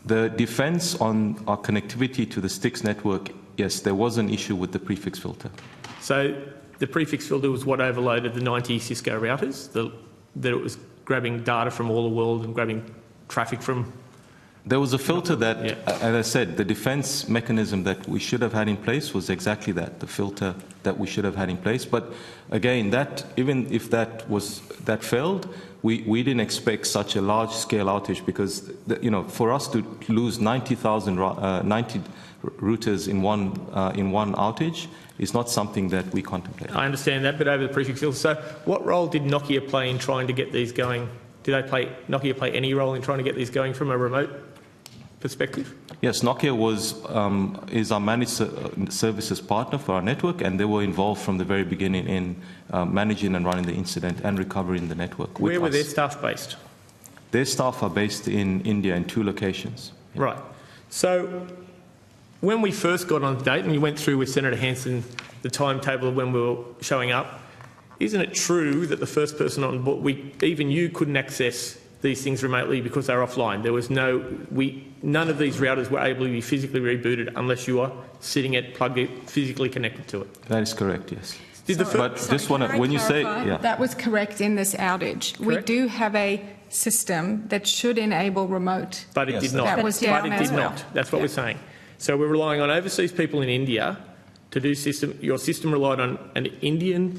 The defence on our connectivity to the STIX network, yes, there was an issue with the prefix filter. So the prefix filter was what overloaded the 90 Cisco routers, that it was grabbing data from all the world and grabbing traffic from... There was a filter that, as I said, the defence mechanism that we should have had in place was exactly that, the filter that we should have had in place. But again, even if that failed, we didn't expect such a large-scale outage because, for us to lose 90 routers in one outage is not something that we contemplate. I understand that, but over the prefix filter. So what role did Nokia play in trying to get these going? Did Nokia play any role in trying to get these going from a remote perspective? Yes, Nokia is our managed services partner for our network, and they were involved from the very beginning in managing and running the incident and recovering the network. Where were their staff based? Their staff are based in India in 2 locations. Yeah. Right. So when we first got on the date, and you went through with Senator Hanson the timetable of when we were showing up, isn't it true that the first person on board, even you couldn't access these things remotely because they were offline? There was none of these routers were able to be physically rebooted unless you are sitting plugged in, physically connected to it. That is correct, yes. That was correct in this outage. Correct? We do have a system that should enable remote. But it did not. That was down as well. That's what we're saying. So we're relying on overseas people in India to do system. Your system relied on an Indian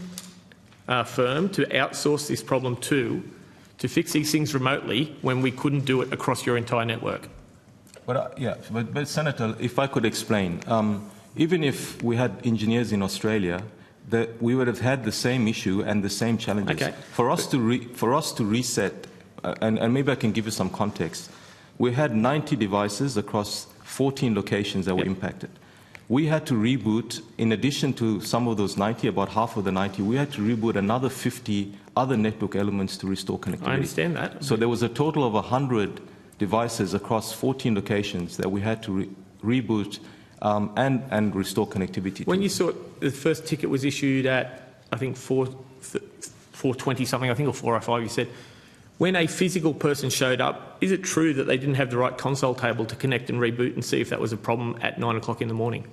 firm to outsource this problem to fix these things remotely when we couldn't do it across your entire network. But Senator, if I could explain, even if we had engineers in Australia, we would have had the same issue and the same challenges. Okay. For us to reset, and maybe I can give you some context. We had 90 devices across 14 locations that were impacted. We had to reboot, in addition to some of those 90, about half of the 90, we had to reboot another 50 other network elements to restore connectivity. I understand that. So there was a total of 100 devices across 14 locations that we had to reboot and restore connectivity to. When you saw it, the first ticket was issued at, I think, 4:20 something, I think, or 4:05, you said. When a physical person showed up, is it true that they didn't have the right console table to connect and reboot and see if that was a problem at 9 o'clock in the morning?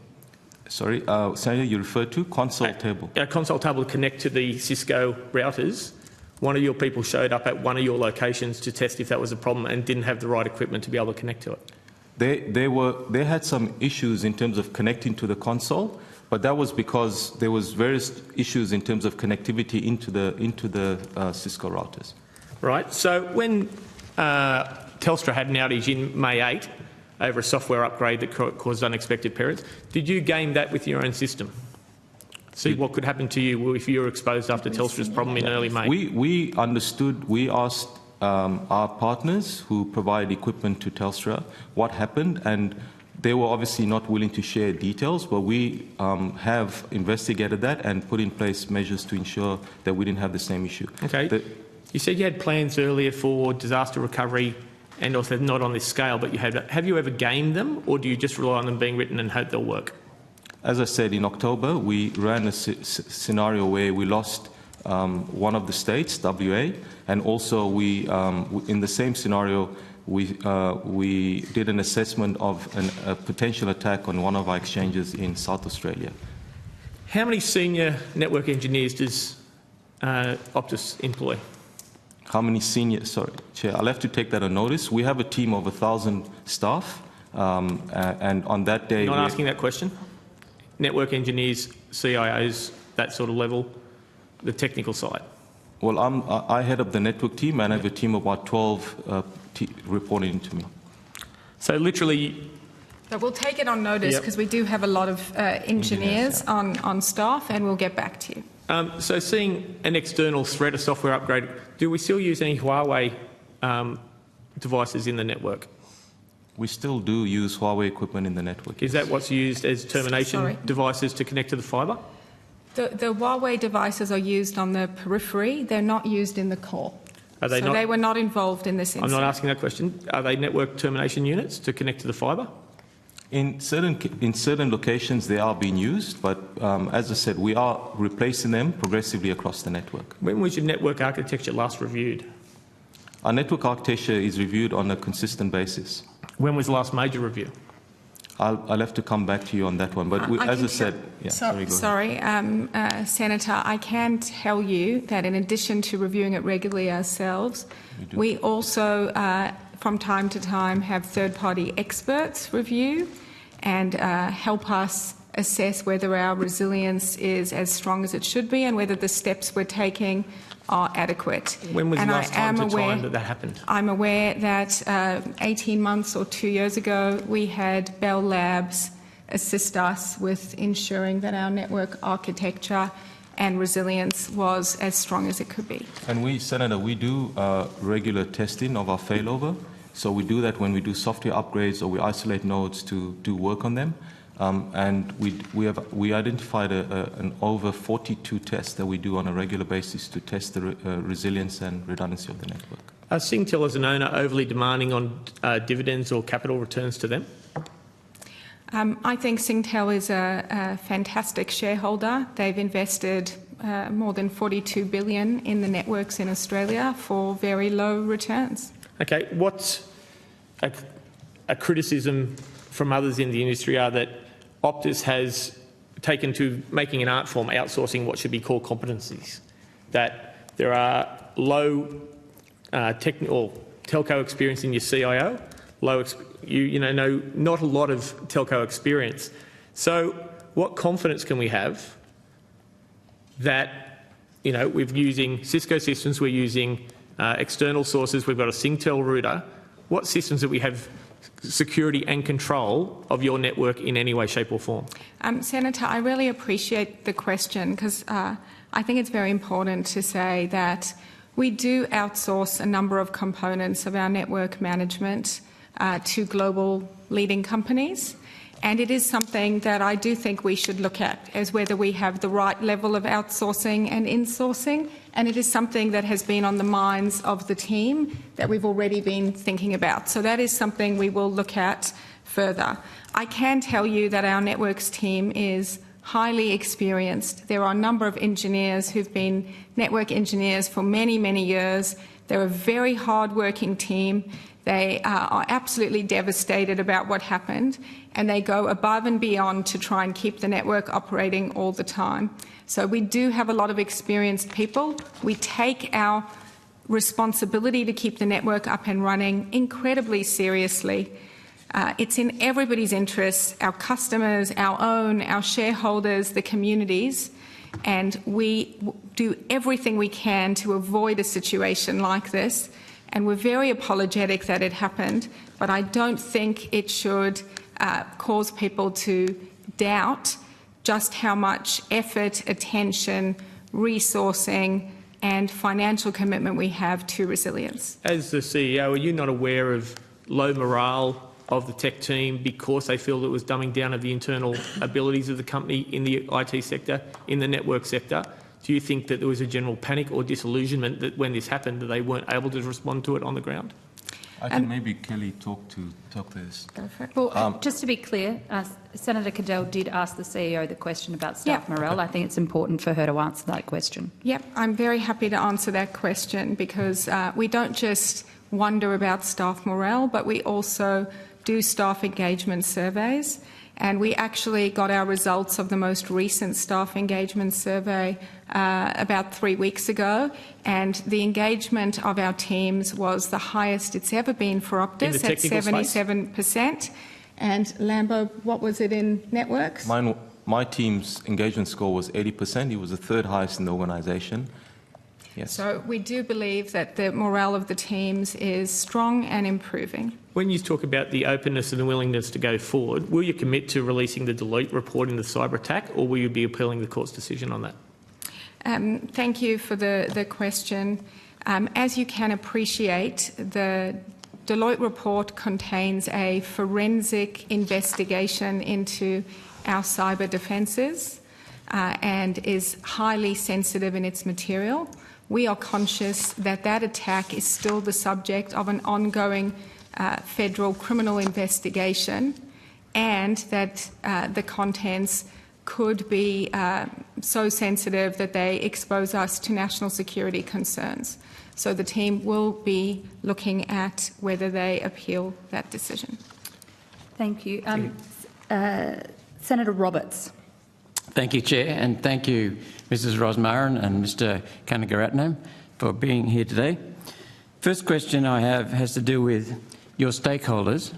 Sorry, Senator, you referred to console table? A console table to connect to the Cisco routers. One of your people showed up at one of your locations to test if that was a problem and didn't have the right equipment to be able to connect to it. They had some issues in terms of connecting to the console, but that was because there was various issues in terms of connectivity into the Cisco routers. Right. So when Telstra had an outage in May 8 over a software upgrade that caused unexpected perils, did you game that with your own system? See what could happen to you if you were exposed after Telstra's problem in early May? We understood. We asked our partners who provide equipment to Telstra what happened, and they were obviously not willing to share details, but we have investigated that and put in place measures to ensure that we didn't have the same issue. Okay. You said you had plans earlier for disaster recovery and also not on this scale, but have you ever gamed them, or do you just rely on them being written and hope they'll work? As I said, in October, we ran a scenario where we lost one of the states, WA, and also in the same scenario, we did an assessment of a potential attack on one of our exchanges in South Australia. How many senior network engineers does Optus employ? How many senior? Sorry, Chair, I'll have to take that on notice. We have a team of 1,000 staff, and on that day... Not asking that question. Network engineers, CIOs, that sort of level, the technical side. Well, I head up the network team, and I have a team of about 12 reporting to me. So literally... So we'll take it on notice because we do have a lot of engineers on staff, and we'll get back to you. So seeing an external threat, a software upgrade, do we still use any Huawei devices in the network? We still do use Huawei equipment in the network. Is that what's used as termination devices to connect to the fibre? The Huawei devices are used on the periphery. They're not used in the core. Are they so they were not involved in this incident. I'm not asking that question. Are they network termination units to connect to the fibre? In certain locations, they are being used, but as I said, we are replacing them progressively across the network. When was your network architecture last reviewed? Our network architecture is reviewed on a consistent basis. When was the last major review? I'll have to come back to you on that one, but as I said... Yeah, Senator, I can tell you that in addition to reviewing it regularly ourselves, we also, from time to time, have third-party experts review and help us assess whether our resilience is as strong as it should be and whether the steps we're taking are adequate. When was the last time that happened? I'm aware that 18 months or 2 years ago, we had Bell Labs assist us with ensuring that our network architecture and resilience was as strong as it could be. And Senator, we do regular testing of our failover. So we do that when we do software upgrades or we isolate nodes to do work on them. And we identified an over 42 tests that we do on a regular basis to test the resilience and redundancy of the network. Are Singtel as an owner overly demanding on dividends or capital returns to them? I think Singtel is a fantastic shareholder. They've invested more than $42 billion in the networks in Australia for very low returns. Okay, what's a criticism from others in the industry are that Optus has taken to making an art form, outsourcing what should be core competencies, that there are low technical telco experience in your CIO, not a lot of telco experience. So what confidence can we have that, we're using Cisco systems, we're using external sources, we've got a Singtel router. What systems do we have security and control of your network in any way, shape or form? Senator, I really appreciate the question because I think it's very important to say that we do outsource a number of components of our network management to global leading companies. And it is something that I do think we should look at as whether we have the right level of outsourcing and insourcing. And it is something that has been on the minds of the team that we've already been thinking about. So that is something we will look at further. I can tell you that our networks team is highly experienced. There are a number of engineers who've been network engineers for many, many years. They're a very hard-working team. They are absolutely devastated about what happened, and they go above and beyond to try and keep the network operating all the time. So we do have a lot of experienced people. We take our responsibility to keep the network up and running incredibly seriously. It's in everybody's interests, our customers, our own, our shareholders, the communities, and we do everything we can to avoid a situation like this. And we're very apologetic that it happened, but I don't think it should cause people to doubt just how much effort, attention, resourcing and financial commitment we have to resilience. As the CEO, are you not aware of low morale of the tech team because they feel that it was dumbing down of the internal abilities of the company in the IT sector, in the network sector? Do you think that there was a general panic or disillusionment that when this happened that they weren't able to respond to it on the ground? I can maybe Kelly talk to this. Go for it. Well, just to be clear, Senator Cadell did ask the CEO the question about staff morale. I think it's important for her to answer that question. Yep, I'm very happy to answer that question because we don't just wonder about staff morale, but we also do staff engagement surveys. And we actually got our results of the most recent staff engagement survey about 3 weeks ago, and the engagement of our teams was the highest it's ever been for Optus at 77%. And Lambo, what was it in networks? My team's engagement score was 80%. It was the third highest in the organisation. Yes. So we do believe that the morale of the teams is strong and improving. When you talk about the openness and the willingness to go forward, will you commit to releasing the Deloitte report in the cyber attack, or will you be appealing the court's decision on that? Thank you for the question. As you can appreciate, the Deloitte report contains a forensic investigation into our cyber defences and is highly sensitive in its material. We are conscious that that attack is still the subject of an ongoing federal criminal investigation, and that the contents could be so sensitive that they expose us to national security concerns. So the team will be looking at whether they appeal that decision. Thank you. Senator Roberts. Thank you, Chair, and thank you, Mrs Rosmarin and Mr Kanagaratnam, for being here today. First question I have has to do with your stakeholders.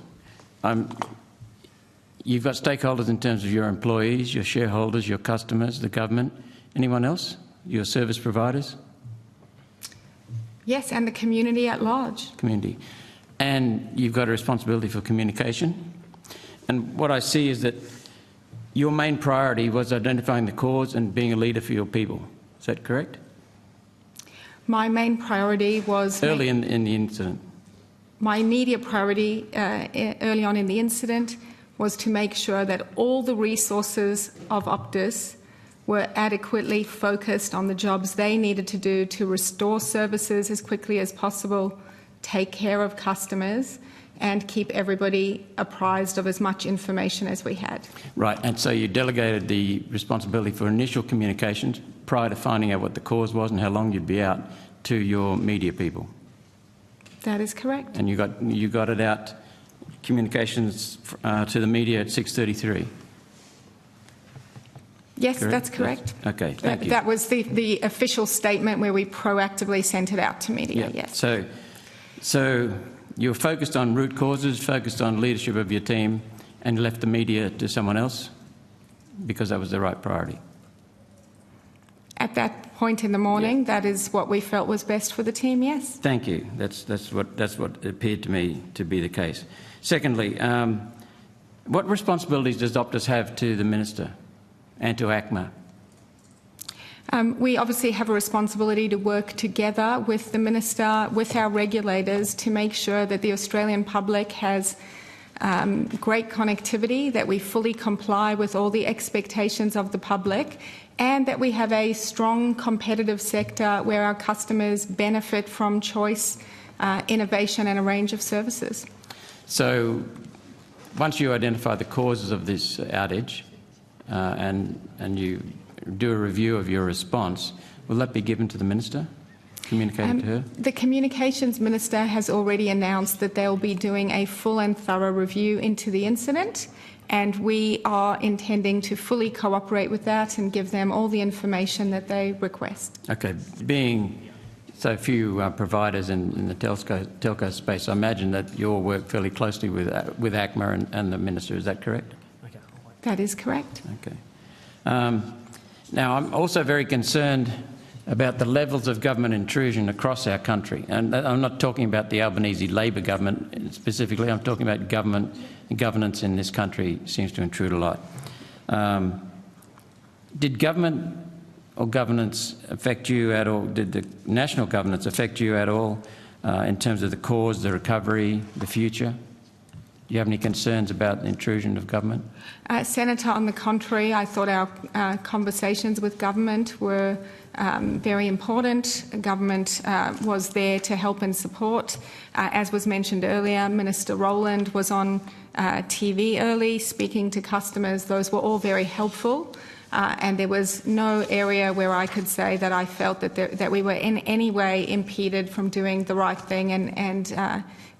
You've got stakeholders in terms of your employees, your shareholders, your customers, the government. Anyone else? Your service providers? Yes, and the community at large. Community. And you've got a responsibility for communication. And what I see is that your main priority was identifying the cause and being a leader for your people. Is that correct? My main priority was... Early in the incident. My immediate priority early on in the incident was to make sure that all the resources of Optus were adequately focused on the jobs they needed to do to restore services as quickly as possible, take care of customers, and keep everybody apprised of as much information as we had. Right, and so you delegated the responsibility for initial communications prior to finding out what the cause was and how long you'd be out to your media people. That is correct. And you got it out, communications to the media at 6:33. Yes, correct? That's correct. Okay, thank you. That was the official statement where we proactively sent it out to media, yeah. yes. So you're focused on root causes, focused on leadership of your team, and left the media to someone else because that was the right priority. At that point in the morning, that is what we felt was best for the team, yes. Thank you. That's what appeared to me to be the case. Secondly, what responsibilities does Optus have to the Minister and to ACMA? We obviously have a responsibility to work together with the Minister, with our regulators, to make sure that the Australian public has great connectivity, that we fully comply with all the expectations of the public, and that we have a strong competitive sector where our customers benefit from choice, innovation and a range of services. So once you identify the causes of this outage and you do a review of your response, will that be given to the Minister, communicated to her? The Communications Minister has already announced that they'll be doing a full and thorough review into the incident, and we are intending to fully cooperate with that and give them all the information that they request. Okay. Being so few providers in the telco space, I imagine that you all work fairly closely with ACMA and the Minister. Is that correct? That is correct. Okay. Now, I'm also very concerned about the levels of government intrusion across our country. And I'm not talking about the Albanese Labor government specifically. I'm talking about governance in this country seems to intrude a lot. Did government or governance affect you at all? Did the national governance affect you at all in terms of the cause, the recovery, the future? Do you have any concerns about the intrusion of government? Senator, on the contrary, I thought our conversations with government were very important. Government was there to help and support. As was mentioned earlier, Minister Rowland was on TV early speaking to customers. Those were all very helpful. And there was no area where I could say that I felt that we were in any way impeded from doing the right thing and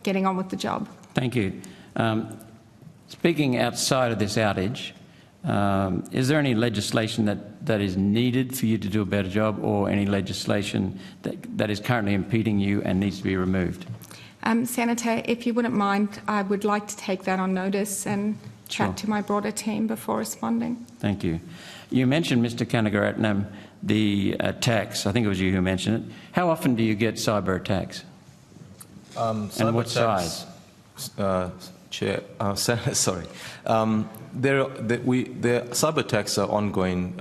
getting on with the job. Thank you. Speaking outside of this outage, is there any legislation that is needed for you to do a better job, or any legislation that is currently impeding you and needs to be removed? Senator, if you wouldn't mind, I would like to take that on notice and chat to my broader team before responding. Thank you. You mentioned, Mr Kanagaratnam, the attacks. I think it was you who mentioned it. How often do you get cyber attacks? And what size? Chair, sorry. The cyber attacks are ongoing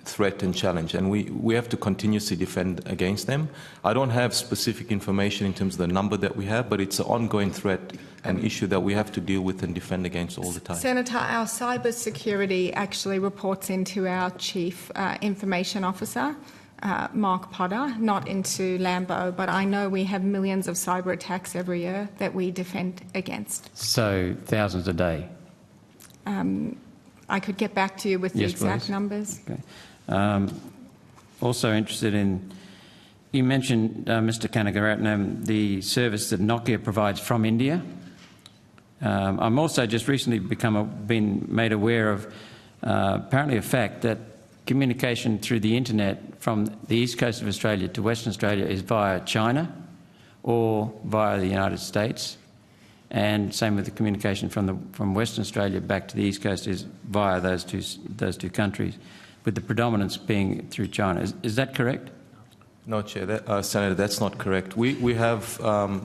threat and challenge, and we have to continuously defend against them. I don't have specific information in terms of the number that we have, but it's an ongoing threat and issue that we have to deal with and defend against all the time. Senator, our cyber security actually reports into our Chief Information Officer, Mark Potter, not into Lambo, but I know we have millions of cyber attacks every year that we defend against. So thousands a day? I could get back to you with the exact numbers. Okay. Also interested in, you mentioned, Mr Kanagaratnam, the service that Nokia provides from India. I'm also just recently been made aware of apparently a fact that communication through the internet from the east coast of Australia to Western Australia is via China or via the United States, and same with the communication from Western Australia back to the east coast is via those two countries, with the predominance being through China. Is that correct? No, Chair. Senator, that's not correct. We have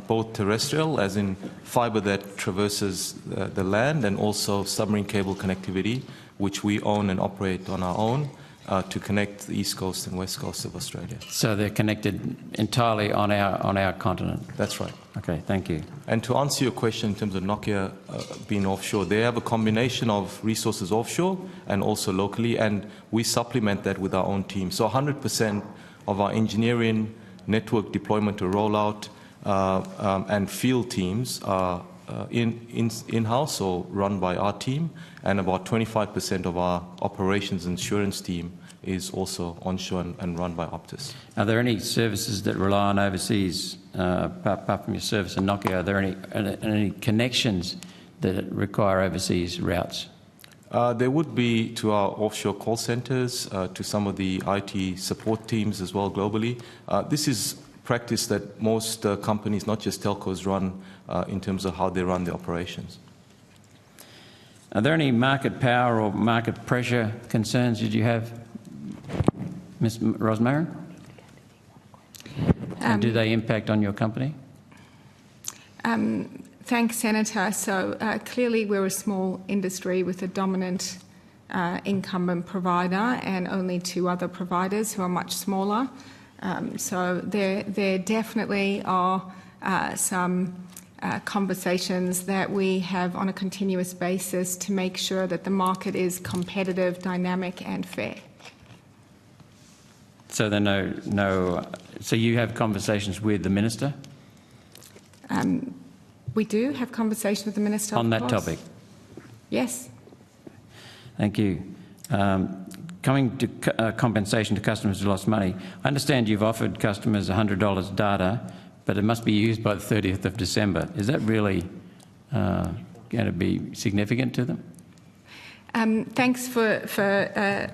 both terrestrial, as in fibre that traverses the land, and also submarine cable connectivity, which we own and operate on our own to connect the east coast and west coast of Australia. So they're connected entirely on our continent? That's right. Okay, thank you. And to answer your question in terms of Nokia being offshore, they have a combination of resources offshore and also locally, and we supplement that with our own team. So 100% of our engineering, network deployment or rollout and field teams are in-house or run by our team, and about 25% of our operations insurance team is also onshore and run by Optus. Are there any services that rely on overseas, apart from your service in Nokia? Are there any connections that require overseas routes? There would be to our offshore call centres, to some of the IT support teams as well globally. This is practice that most companies, not just telcos, run in terms of how they run their operations. Are there any market power or market pressure concerns that you have, Ms Rosmarin? And do they impact on your company? Thanks, Senator. So clearly we're a small industry with a dominant incumbent provider and only 2 other providers who are much smaller. So there definitely are some conversations that we have on a continuous basis to make sure that the market is competitive, dynamic and fair. So there so you have conversations with the Minister? We do have conversations with the Minister on that course. topic? Yes. Thank you. Coming to compensation to customers who lost money, I understand you've offered customers $100 data, but it must be used by the 30th of December. Is that really going to be significant to them? Thanks for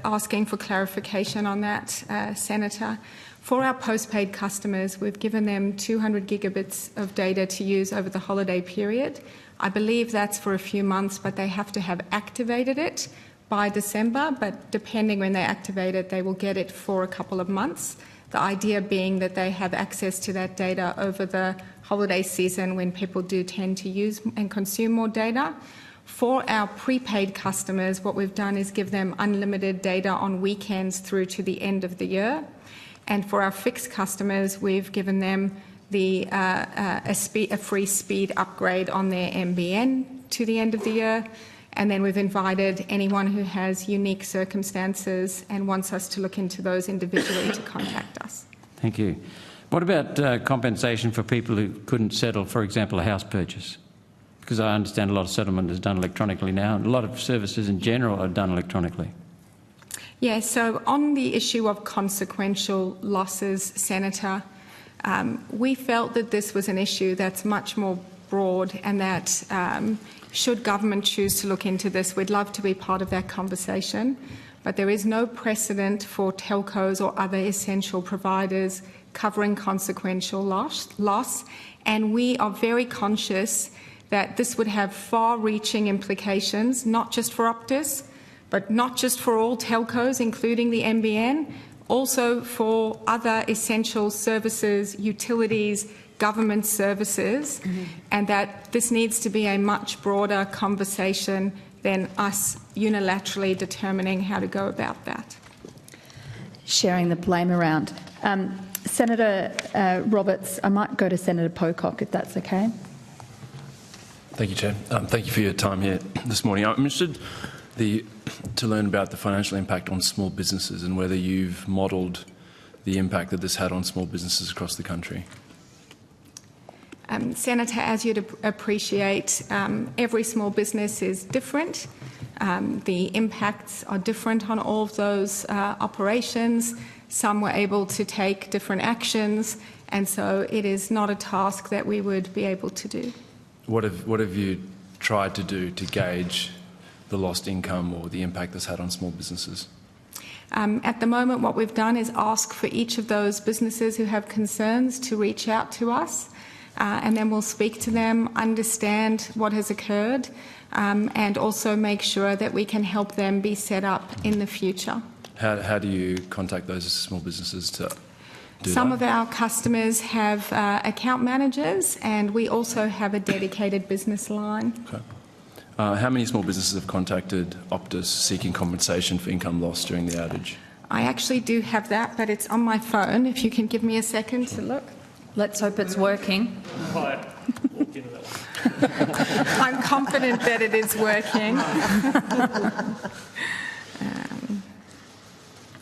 asking for clarification on that, Senator. For our postpaid customers, we've given them 200 gigabits of data to use over the holiday period. I believe that's for a few months, but they have to have activated it by December, but depending when they activate it, they will get it for a couple of months. The idea being that they have access to that data over the holiday season when people do tend to use and consume more data. For our prepaid customers, what we've done is give them unlimited data on weekends through to the end of the year. And for our fixed customers, we've given them a free speed upgrade on their NBN to the end of the year. And then we've invited anyone who has unique circumstances and wants us to look into those individually to contact us. Thank you. What about compensation for people who couldn't settle, for example, a house purchase? Because I understand a lot of settlement is done electronically now, and a lot of services in general are done electronically. Yeah, so on the issue of consequential losses, Senator, we felt that this was an issue that's much more broad and that should government choose to look into this, we'd love to be part of that conversation. But there is no precedent for telcos or other essential providers covering consequential loss. And we are very conscious that this would have far-reaching implications, not just for Optus, but not just for all telcos, including the NBN, also for other essential services, utilities, government services, and that this needs to be a much broader conversation than us unilaterally determining how to go about that. Sharing the blame around. Senator Roberts, I might go to Senator Pocock if that's okay. Thank you, Chair. Thank you for your time here this morning. I'm interested to learn about the financial impact on small businesses and whether you've modelled the impact that this had on small businesses across the country. Senator, as you'd appreciate, every small business is different. The impacts are different on all of those operations. Some were able to take different actions, and so it is not a task that we would be able to do. What have you tried to do to gauge the lost income or the impact this had on small businesses? At the moment, what we've done is ask for each of those businesses who have concerns to reach out to us, and then we'll speak to them, understand what has occurred, and also make sure that we can help them be set up in the future. How do you contact those small businesses to do Some that? of our customers have account managers, and we also have a dedicated business line. Okay. How many small businesses have contacted Optus seeking compensation for income loss during the outage? I actually do have that, but it's on my phone. If you can give me a second to look. Let's hope it's working. I'm confident that it is working.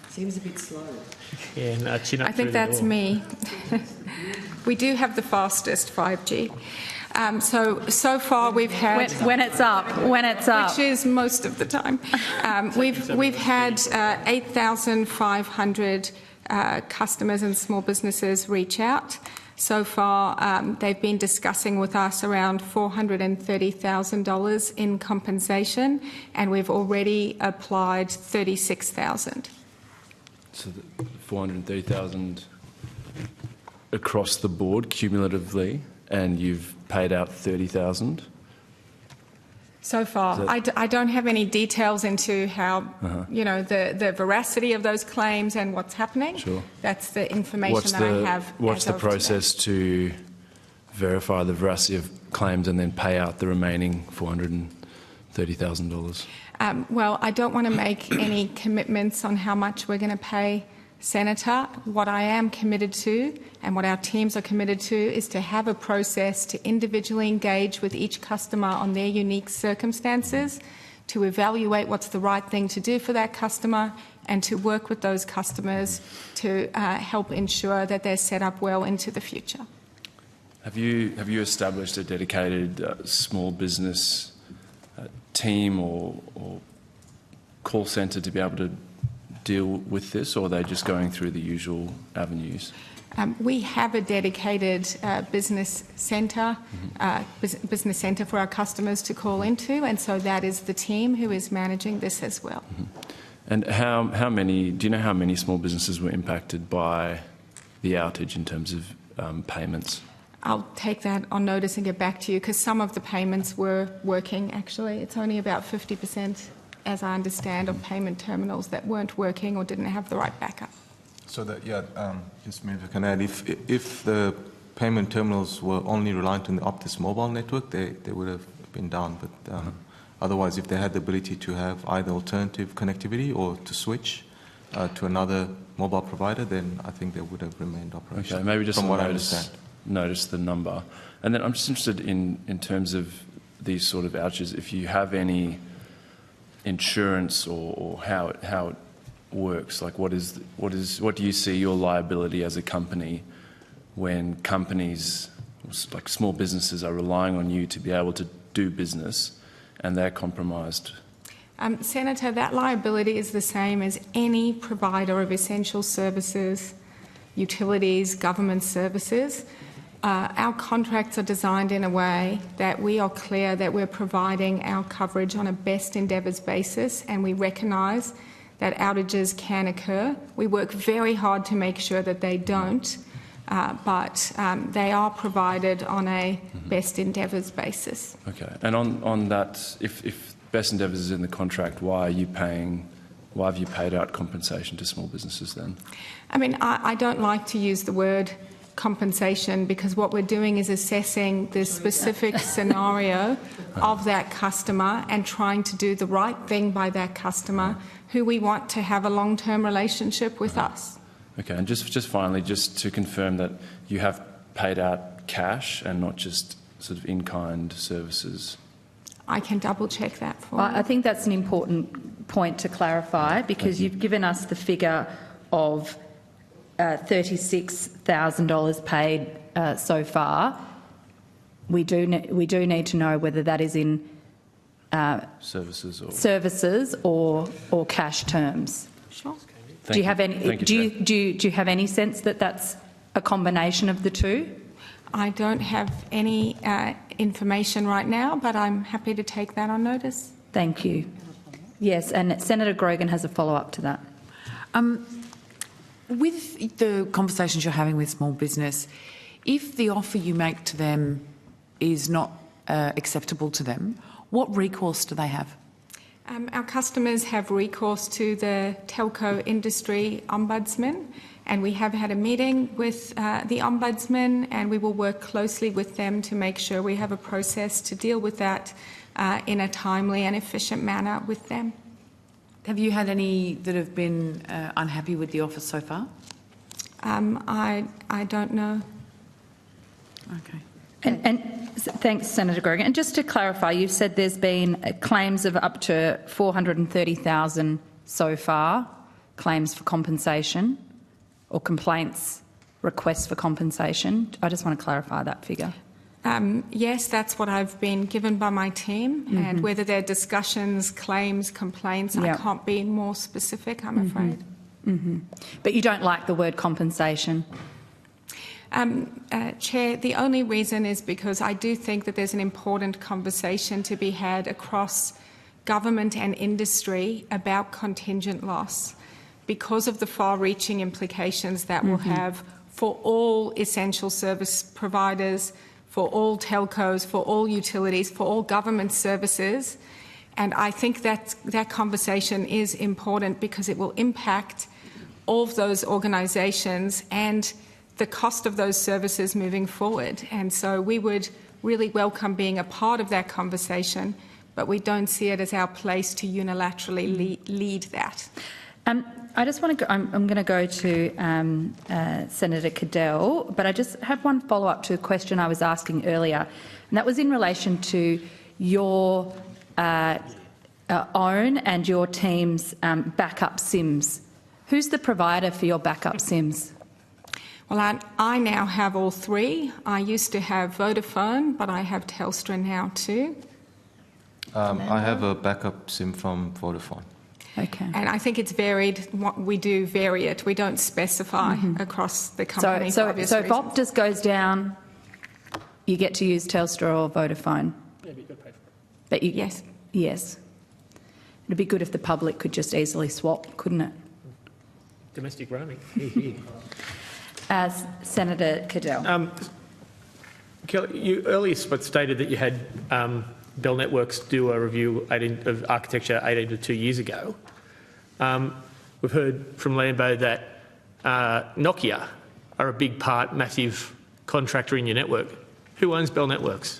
Seems a bit slow. Yeah, no, chin up I think through the that's door. me. We do have the fastest 5G. So far we've had... When it's up. Which is most of the time. We've had 8,500 customers and small businesses reach out. So far, they've been discussing with us around $430,000 in compensation, and we've already applied $36,000. So 430,000 across the board cumulatively, and you've paid out 30,000? So far, I don't have any details into how, you know, the veracity of those claims and what's happening. Sure. That's the information I have. What's the process today to verify the veracity of claims and then pay out the remaining $30,000? Well, I don't want to make any commitments on how much we're going to pay, Senator. What I am committed to, and what our teams are committed to, is to have a process to individually engage with each customer on their unique circumstances, to evaluate what's the right thing to do for that customer, and to work with those customers to help ensure that they're set up well into the future. Have you established a dedicated small business team or call centre to be able to deal with this, or are they just going through the usual avenues? We have a dedicated business centre for our customers to call into, and so that is the team who is managing this as well. And how many? Do you know how many small businesses were impacted by the outage in terms of payments? I'll take that on notice and get back to you, because some of the payments were working. Actually, it's only about 50%, as I understand, of payment terminals that weren't working or didn't have the right backup. So that, just maybe I can add, if the payment terminals were only reliant on the Optus mobile network, they would have been down. But otherwise, if they had the ability to have either alternative connectivity or to switch to another mobile provider, then I think they would have remained operational. Okay, maybe just from what I understand. Notice the number. And then I'm just interested in terms of these sort of outages, if you have any insurance or how it works. Like what do you see your liability as a company when companies, like small businesses, are relying on you to be able to do business and they're compromised? Senator, that liability is the same as any provider of essential services, utilities, government services. Our contracts are designed in a way that we are clear that we're providing our coverage on a best endeavours basis, and we recognise that outages can occur. We work very hard to make sure that they don't, but they are provided on a best endeavours basis. Okay, and on that, if best endeavours is in the contract, why have you paid out compensation to small businesses then? I mean, I don't like to use the word compensation, because what we're doing is assessing the specific scenario of that customer and trying to do the right thing by that customer who we want to have a long-term relationship with us. Okay, and just finally, just to confirm that you have paid out cash and not just sort of in-kind services. I can double-check that for you. I think that's an important point to clarify, because you've given us the figure of $36,000 paid so far. We do need to know whether that is in services or cash terms. Sure. Do you have any? Do you have any sense that that's a combination of the two? I don't have any information right now, but I'm happy to take that on notice. Thank you. Yes, and Senator Grogan has a follow-up to that. With the conversations you're having with small business, if the offer you make to them is not acceptable to them, what recourse do they have? Our customers have recourse to the telco industry ombudsman, and we have had a meeting with the ombudsman, and we will work closely with them to make sure we have a process to deal with that in a timely and efficient manner with them. Have you had any that have been unhappy with the offer so far? I don't know. Okay. And thanks, Senator Grogan. And just to clarify, you've said there's been claims of up to $430,000 so far, claims for compensation or complaints, requests for compensation. I just want to clarify that figure. Yes, that's what I've been given by my team, and whether they're discussions, claims, complaints, I can't be more specific, I'm afraid. But you don't like the word compensation? Chair, the only reason is because I do think that there's an important conversation to be had across government and industry about contingent loss, because of the far-reaching implications that will have for all essential service providers, for all telcos, for all utilities, for all government services. And I think that conversation is important because it will impact all of those organisations and the cost of those services moving forward. And so we would really welcome being a part of that conversation, but we don't see it as our place to unilaterally lead that. I just want to go, I'm going to go to Senator Cadell, but I just have one follow-up to a question I was asking earlier, and that was in relation to your own and your team's backup SIMs. Who's the provider for your backup SIMs? Well, I now have all three. I used to have Vodafone, but I have Telstra now too. I have a backup SIM from Vodafone. Okay. And I think it's varied. We do vary it. We don't specify across the company. So for obvious if reasons. Optus goes down, you get to use Telstra or Vodafone? Yeah, but you've got to pay for it. But you, Yes. Yes. It'd be good if the public could just easily swap, couldn't it? Domestic roaming. As Senator Cadell. Kelly, you earlier stated that you had Bell Networks do a review of architecture 18 to 2 years ago. We've heard from Lambo that Nokia are a big part, massive contractor in your network. Who owns Bell Networks?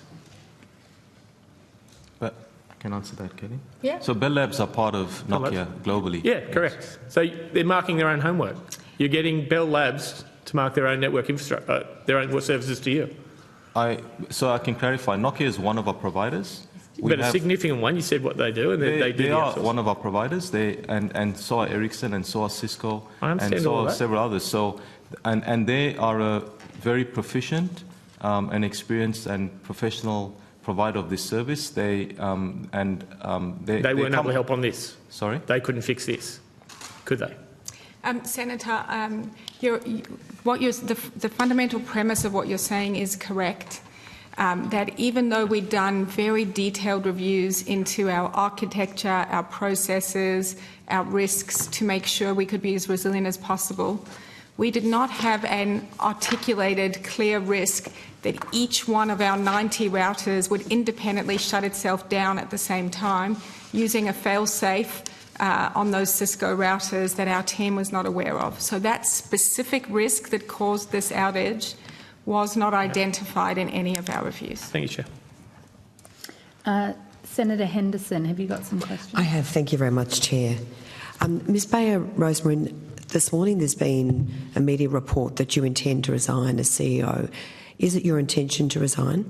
But I can answer that, Kelly. Yeah. So Bell Labs are part of Nokia globally. Yeah, correct. So they're marking their own homework. You're getting Bell Labs to mark their own network infrastructure, their own services to you. So I can clarify, Nokia is one of our providers. But a significant one, you said what they do, and they do They the are outsourcing. one of our providers, and so are Ericsson, and so are Cisco, I understand and so all are that. several others. So, and they are a very proficient and experienced and professional provider of this service. They weren't able to help on this. Sorry? They couldn't fix this, could they? Senator, the fundamental premise of what you're saying is correct. That even though we've done very detailed reviews into our architecture, our processes, our risks to make sure we could be as resilient as possible, we did not have an articulated, clear risk that each one of our 90 routers would independently shut itself down at the same time using a fail-safe on those Cisco routers that our team was not aware of. So that specific risk that caused this outage was not identified in any of our reviews. Thank you, Chair. Senator Henderson, have you got some questions? I have. Thank you very much, Chair. Ms Bayer Rosmarin, this morning there's been a media report that you intend to resign as CEO. Is it your intention to resign?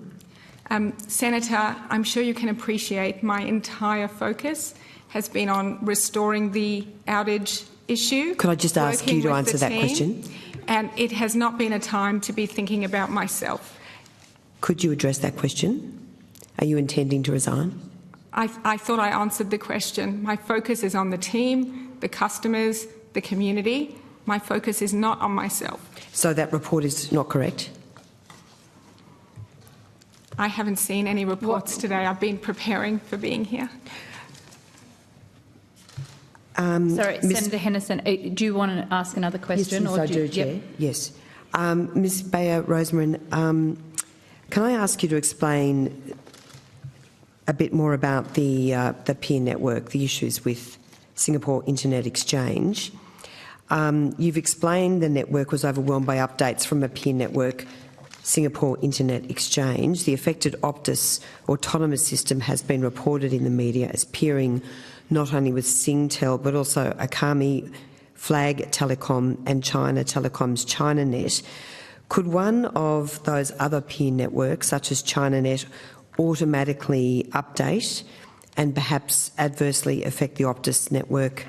Senator, I'm sure you can appreciate my entire focus has been on restoring the outage issue. Could I just ask you to answer that question? And it has not been a time to be thinking about myself. Could you address that question? Are you intending to resign? I thought I answered the question. My focus is on the team, the customers, the community. My focus is not on myself. So that report is not correct? I haven't seen any reports today. I've been preparing for being here. Sorry, Senator Henderson, do you want to ask another question? Yes, I do, Chair. Yes. Ms Bayer Rosmarin, can I ask you to explain a bit more about the peer network, the issues with Singapore Internet Exchange? You've explained the network was overwhelmed by updates from a peer network, Singapore Internet Exchange. The affected Optus autonomous system has been reported in the media as peering not only with Singtel but also Akami, Flag Telecom and China Telecom's ChinaNet. Could one of those other peer networks, such as ChinaNet, automatically update and perhaps adversely affect the Optus network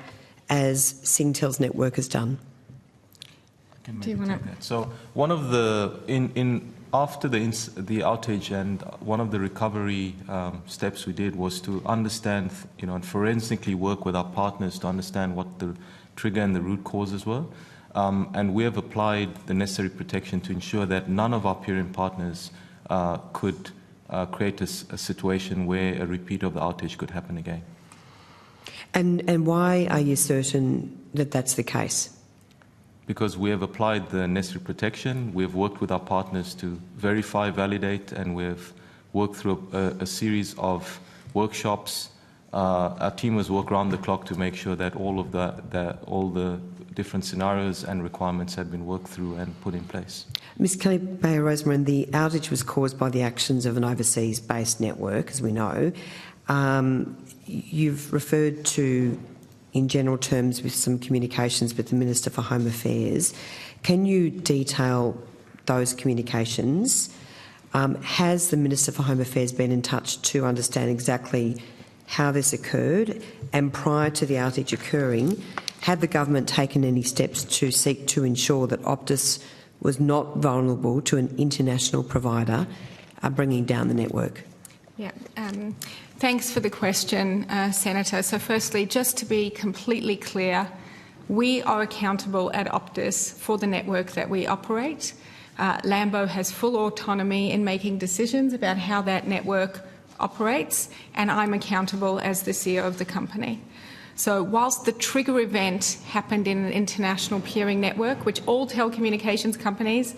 as Singtel's network has done? Do you want to? So one of the after the outage, and one of the recovery steps we did was to understand, and forensically work with our partners to understand what the trigger and the root causes were, and we have applied the necessary protection to ensure that none of our peering partners could create a situation where a repeat of the outage could happen again. And why are you certain that that's the case? Because we have applied the necessary protection, we have worked with our partners to verify, validate, and we have worked through a series of workshops. Our team has worked around the clock to make sure that all the different scenarios and requirements had been worked through and put in place. Ms Kelly Bayer Rosmarin, the outage was caused by the actions of an overseas-based network, as we know. You've referred to, in general terms, with some communications with the Minister for Home Affairs. Can you detail those communications? Has the Minister for Home Affairs been in touch to understand exactly how this occurred? And prior to the outage occurring, had the government taken any steps to seek to ensure that Optus was not vulnerable to an international provider bringing down the network? Yeah, thanks for the question, Senator. So firstly, just to be completely clear, we are accountable at Optus for the network that we operate. Lambo has full autonomy in making decisions about how that network operates, and I'm accountable as the CEO of the company. So whilst the trigger event happened in an international peering network, which all telecommunications companies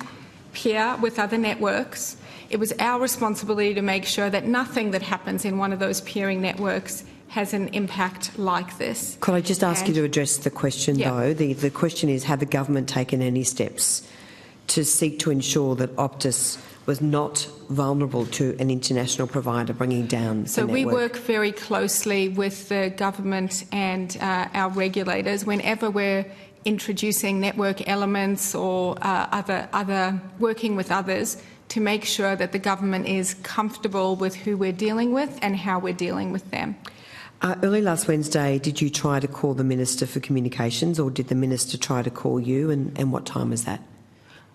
peer with other networks, it was our responsibility to make sure that nothing that happens in one of those peering networks has an impact like this. Could I just ask you to address the question, though? The question is, had the government taken any steps to seek to ensure that Optus was not vulnerable to an international provider bringing down the network? So we work very closely with the government and our regulators whenever we're introducing network elements or other working with others to make sure that the government is comfortable with who we're dealing with and how we're dealing with them. Early last Wednesday, did you try to call the Minister for Communications, or did the Minister try to call you, and what time was that?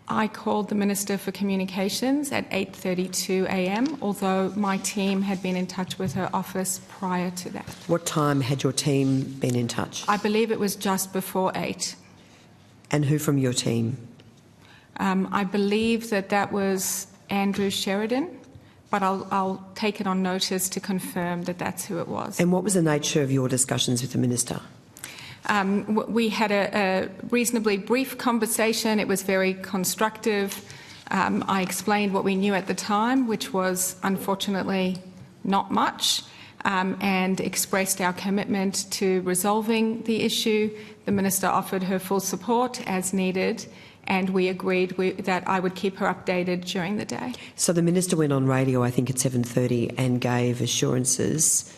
I called the Minister for Communications at 8:32 a.m, although my team had been in touch with her office prior to that. What time had your team been in touch? I believe it was just before 8. And who from your team? I believe that was Andrew Sheridan, but I'll take it on notice to confirm that that's who it was. And what was the nature of your discussions with the Minister? We had a reasonably brief conversation. It was very constructive. I explained what we knew at the time, which was unfortunately not much, and expressed our commitment to resolving the issue. The Minister offered her full support as needed, and we agreed that I would keep her updated during the day. So the Minister went on radio, I think, at 7:30 and gave assurances.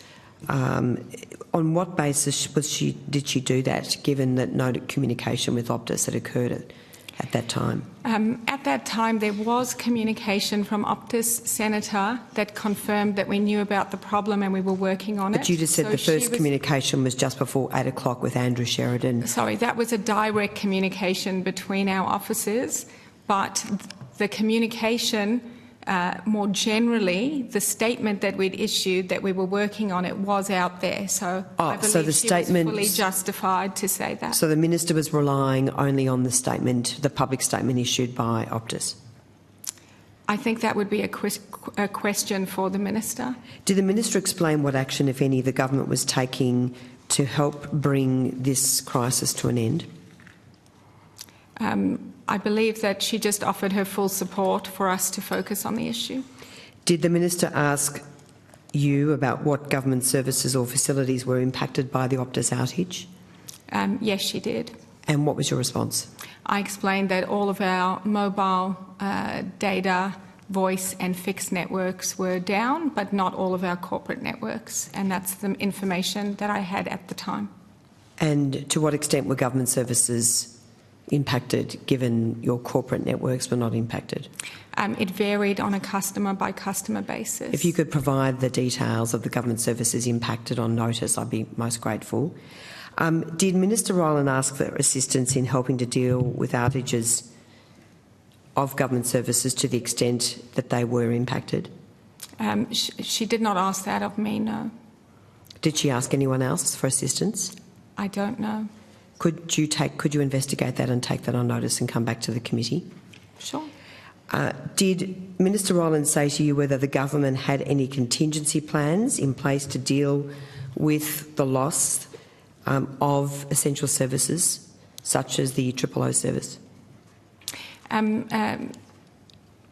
On what basis did she do that, given that no communication with Optus had occurred at that time? At that time, there was communication from Optus, Senator, that confirmed that we knew about the problem and we were working on it. But you just said the first communication was just before 8 o'clock with Andrew Sheridan. Sorry, that was a direct communication between our offices, but the communication, more generally, the statement that we'd issued that we were working on it was out there. So I believe so the statement, was fully justified to say that. So the Minister was relying only on the statement, the public statement issued by Optus? I think that would be a question for the Minister. Did the Minister explain what action, if any, the government was taking to help bring this crisis to an end? I believe that she just offered her full support for us to focus on the issue. Did the Minister ask you about what government services or facilities were impacted by the Optus outage? Yes, she did. And what was your response? I explained that all of our mobile data, voice and fixed networks were down, but not all of our corporate networks, and that's the information that I had at the time. And to what extent were government services impacted, given your corporate networks were not impacted? It varied on a customer-by-customer basis. If you could provide the details of the government services impacted on notice, I'd be most grateful. Did Minister Rowland ask for assistance in helping to deal with outages of government services to the extent that they were impacted? She did not ask that of me, no. Did she ask anyone else for assistance? I don't know. Could you investigate that and take that on notice and come back to the committee? Sure. Did Minister Rowland say to you whether the government had any contingency plans in place to deal with the loss of essential services, such as the 000 service?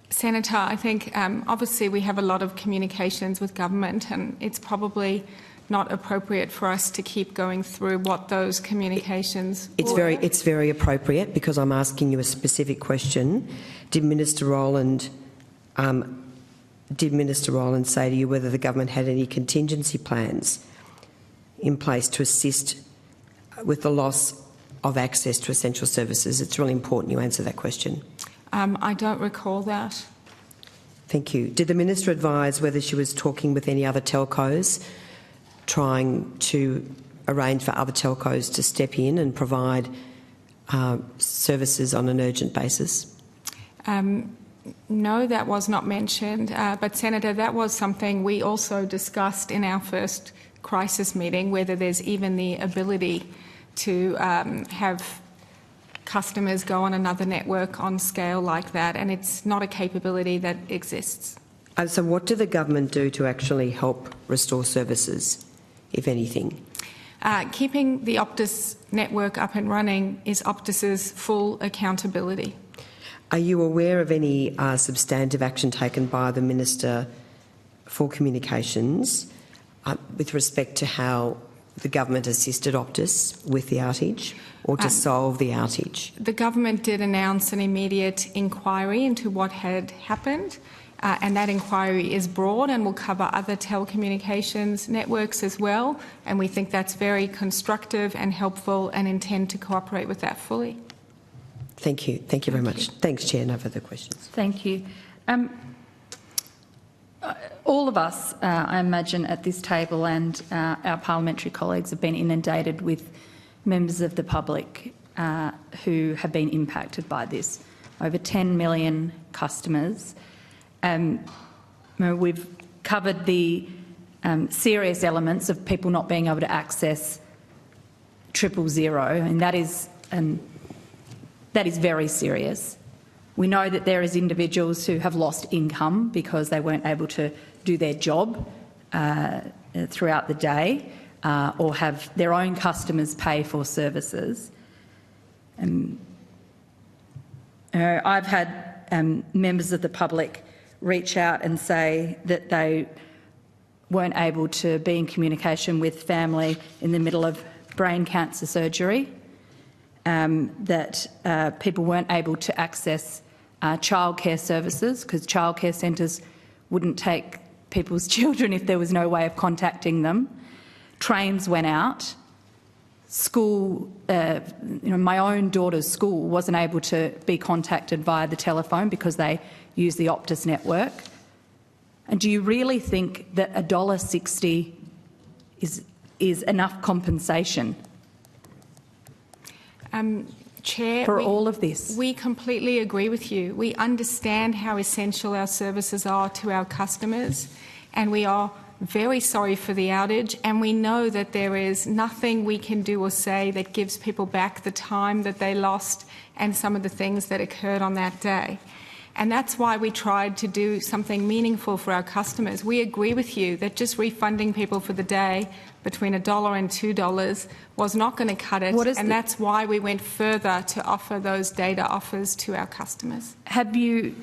Senator, I think obviously we have a lot of communications with government, and it's probably not appropriate for us to keep going through what those communications were. It's very appropriate, because I'm asking you a specific question. Did Minister Rowland did Minister Rowland say to you whether the government had any contingency plans in place to assist with the loss of access to essential services? It's really important you answer that question. I don't recall that. Thank you. Did the Minister advise whether she was talking with any other telcos, trying to arrange for other telcos to step in and provide services on an urgent basis? No, that was not mentioned. But, Senator, that was something we also discussed in our first crisis meeting, whether there's even the ability to have customers go on another network on scale like that, and it's not a capability that exists. So what did the government do to actually help restore services, if anything? Keeping the Optus network up and running is Optus's full accountability. Are you aware of any substantive action taken by the Minister for Communications with respect to how the government assisted Optus with the outage or to solve the outage? The government did announce an immediate inquiry into what had happened, and that inquiry is broad and will cover other telecommunications networks as well, and we think that's very constructive and helpful and intend to cooperate with that fully. Thank you. Thank you very much. Thanks, Chair. No further questions. Thank you. All of us, I imagine, at this table and our parliamentary colleagues have been inundated with members of the public who have been impacted by this. Over 10 million customers. We've covered the serious elements of people not being able to access 000, and that is very serious. We know that there is individuals who have lost income because they weren't able to do their job throughout the day or have their own customers pay for services. I've had members of the public reach out and say that they weren't able to be in communication with family in the middle of brain cancer surgery, that people weren't able to access childcare services because childcare centres wouldn't take people's children if there was no way of contacting them. Trains went out. School, my own daughter's school wasn't able to be contacted via the telephone because they use the Optus network. And do you really think that $1.60 is enough compensation Chair, for all of this? We completely agree with you. We understand how essential our services are to our customers, and we are very sorry for the outage, and we know that there is nothing we can do or say that gives people back the time that they lost and some of the things that occurred on that day. And that's why we tried to do something meaningful for our customers. We agree with you that just refunding people for the day between $1 and $2 was not going to cut it, and that's why we went further to offer those data offers to our customers. Have you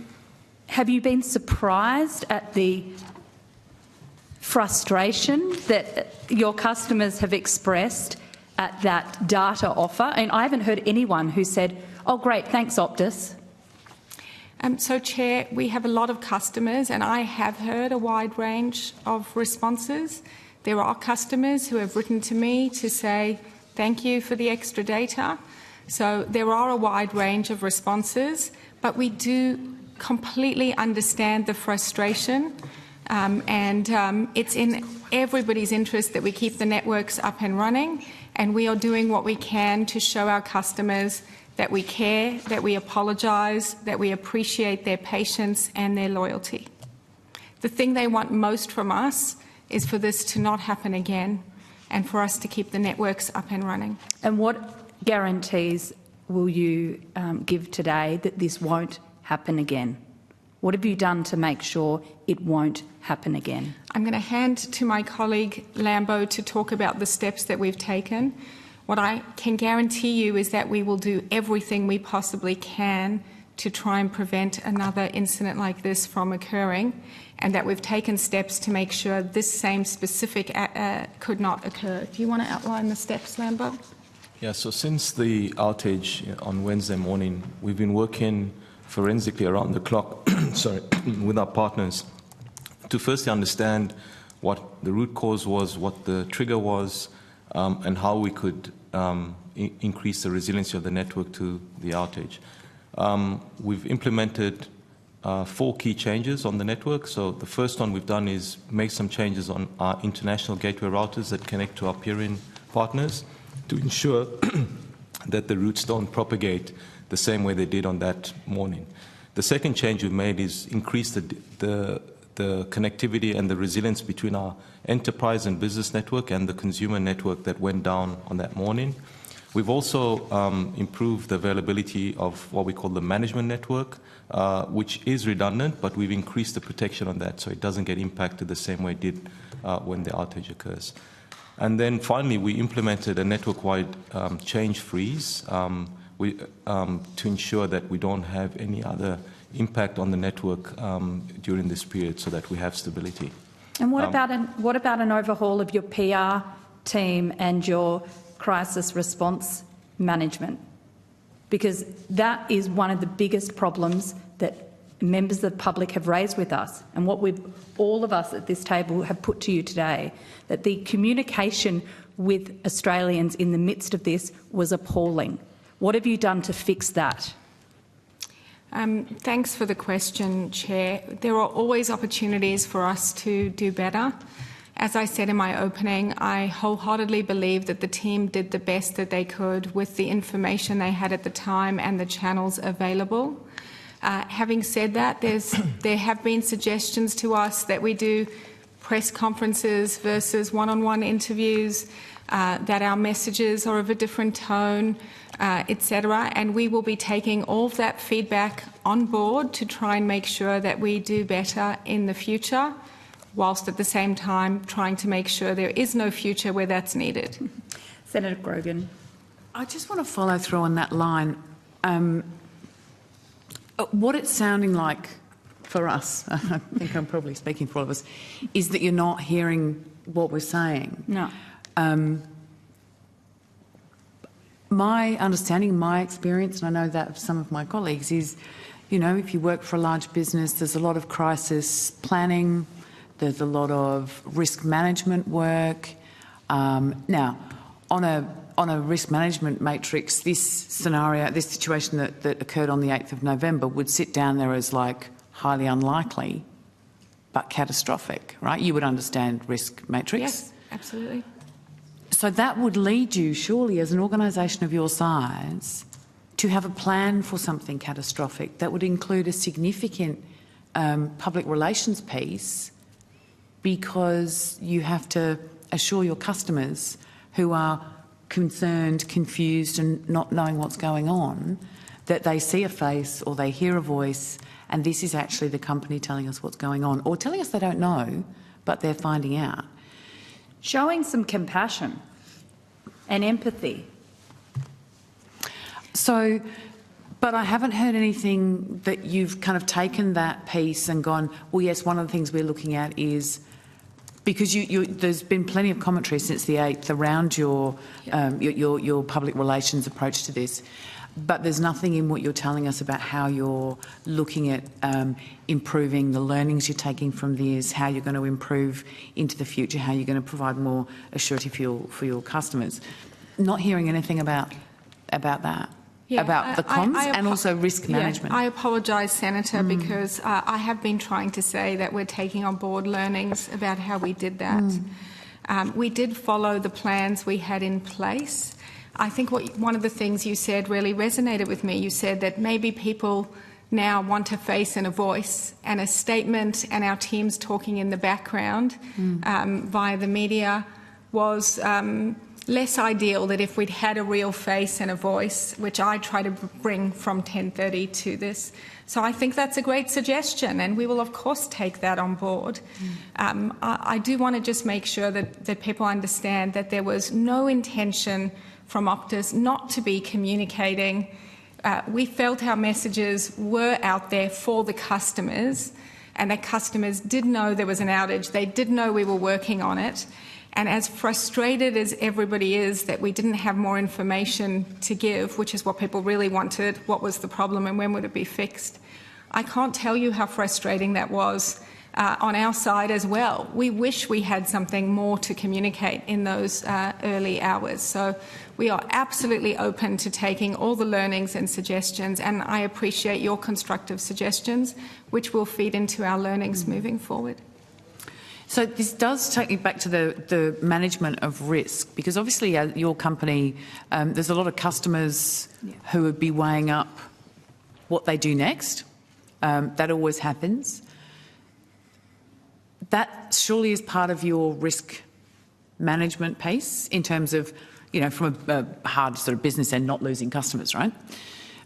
been surprised at the frustration that your customers have expressed at that data offer? And I haven't heard anyone who said, "Oh, great, thanks, Optus." So, Chair, we have a lot of customers, and I have heard a wide range of responses. There are customers who have written to me to say thank you for the extra data. So there are a wide range of responses, but we do completely understand the frustration, and it's in everybody's interest that we keep the networks up and running, and we are doing what we can to show our customers that we care, that we apologise, that we appreciate their patience and their loyalty. The thing they want most from us is for this to not happen again and for us to keep the networks up and running. And what guarantees will you give today that this won't happen again? What have you done to make sure it won't happen again? I'm going to hand to my colleague Lambo to talk about the steps that we've taken. What I can guarantee you is that we will do everything we possibly can to try and prevent another incident like this from occurring, and that we've taken steps to make sure this same specific could not occur. Do you want to outline the steps, Lambo? Yeah, so since the outage on Wednesday morning, we've been working forensically around the clock with our partners to firstly understand what the root cause was, what the trigger was, and how we could increase the resiliency of the network to the outage. We've implemented 4 key changes on the network. So the first one we've done is make some changes on our international gateway routers that connect to our peering partners to ensure that the routes don't propagate the same way they did on that morning. The second change we've made is increase the connectivity and the resilience between our enterprise and business network and the consumer network that went down on that morning. We've also improved the availability of what we call the management network, which is redundant, but we've increased the protection on that so it doesn't get impacted the same way it did when the outage occurs. And then finally, we implemented a network-wide change freeze to ensure that we don't have any other impact on the network during this period so that we have stability. And what about an overhaul of your PR team and your crisis response management? Because that is one of the biggest problems that members of the public have raised with us, and what all of us at this table have put to you today, that the communication with Australians in the midst of this was appalling. What have you done to fix that? Thanks for the question, Chair. There are always opportunities for us to do better. As I said in my opening, I wholeheartedly believe that the team did the best that they could with the information they had at the time and the channels available. Having said that, there have been suggestions to us that we do press conferences versus one-on-one interviews, that our messages are of a different tone, etc. And we will be taking all of that feedback on board to try and make sure that we do better in the future, whilst at the same time trying to make sure there is no future where that's needed. Senator Grogan. I just want to follow through on that line. What it's sounding like for us, I think I'm probably speaking for all of us, is that you're not hearing what we're saying. No. My understanding, my experience, and I know that of some of my colleagues, is, you know, if you work for a large business, there's a lot of crisis planning, there's a lot of risk management work. Now, on a risk management matrix, this scenario, this situation that occurred on the 8th of November would sit down there as like highly unlikely but catastrophic, right? You would understand risk matrix? Yes, absolutely. So that would lead you, surely, as an organisation of your size, to have a plan for something catastrophic that would include a significant public relations piece, because you have to assure your customers who are concerned, confused and not knowing what's going on, that they see a face or they hear a voice and this is actually the company telling us what's going on, or telling us they don't know but they're finding out. Showing some compassion and empathy. So, but I haven't heard anything that you've kind of taken that piece and gone, well, yes, one of the things we're looking at is, because there's been plenty of commentary since the 8th around your public relations approach to this, but there's nothing in what you're telling us about how you're looking at improving the learnings you're taking from this, how you're going to improve into the future, how you're going to provide more assurity for your customers. Not hearing anything about that. Yeah, about the comms and also risk management. I apologise, Senator, because I have been trying to say that we're taking on board learnings about how we did that. We did follow the plans we had in place. I think one of the things you said really resonated with me. You said that maybe people now want a face and a voice, and a statement and our teams talking in the background via the media was less ideal than if we'd had a real face and a voice, which I try to bring from 10:30 to this. So I think that's a great suggestion, and we will of course take that on board. I do want to just make sure that people understand that there was no intention from Optus not to be communicating. We felt our messages were out there for the customers, and that customers did know there was an outage. They did know we were working on it. And as frustrated as everybody is that we didn't have more information to give, which is what people really wanted, what was the problem and when would it be fixed, I can't tell you how frustrating that was on our side as well. We wish we had something more to communicate in those early hours. So we are absolutely open to taking all the learnings and suggestions, and I appreciate your constructive suggestions, which will feed into our learnings moving forward. So this does take me back to the management of risk, because obviously your company, there's a lot of customers who would be weighing up what they do next. That always happens. That surely is part of your risk management piece in terms of, from a hard sort of business end, not losing customers, right?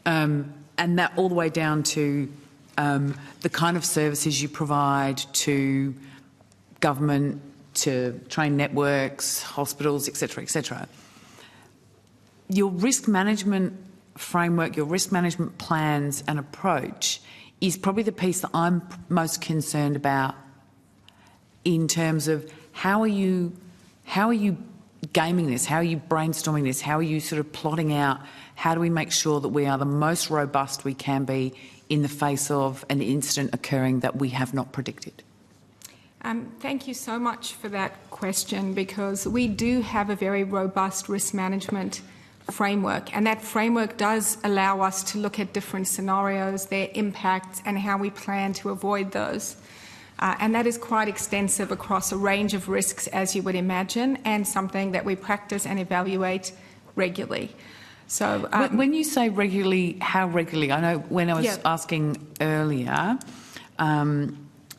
And that all the way down to the kind of services you provide to government, to train networks, hospitals, etc., etc. Your risk management framework, your risk management plans and approach is probably the piece that I'm most concerned about in terms of how are you gaming this, how are you brainstorming this, how are you sort of plotting out how do we make sure that we are the most robust we can be in the face of an incident occurring that we have not predicted? Thank you so much for that question, because we do have a very robust risk management framework, and that framework does allow us to look at different scenarios, their impacts, and how we plan to avoid those. And that is quite extensive across a range of risks, as you would imagine, and something that we practice and evaluate regularly. So, when you say regularly, how regularly? I know when I was asking earlier,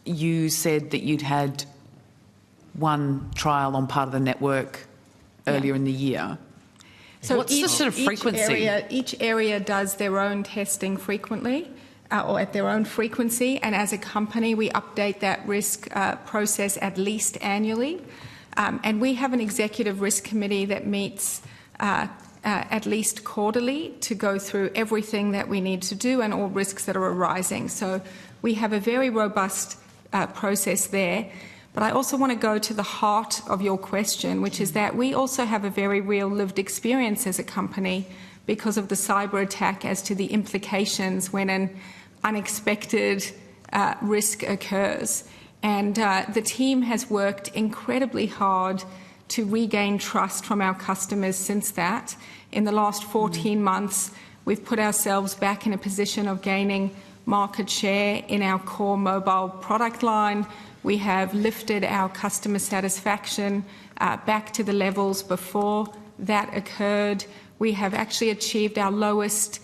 you said that you'd had one trial on part of the network earlier in the year. So what's the sort of frequency? Each area does their own testing frequently, or at their own frequency, and as a company we update that risk process at least annually. And we have an executive risk committee that meets at least quarterly to go through everything that we need to do and all risks that are arising. So we have a very robust process there. But I also want to go to the heart of your question, which is that we also have a very real lived experience as a company because of the cyber attack as to the implications when an unexpected risk occurs. And the team has worked incredibly hard to regain trust from our customers since that. In the last 14 months, we've put ourselves back in a position of gaining market share in our core mobile product line. We have lifted our customer satisfaction back to the levels before that occurred. We have actually achieved our lowest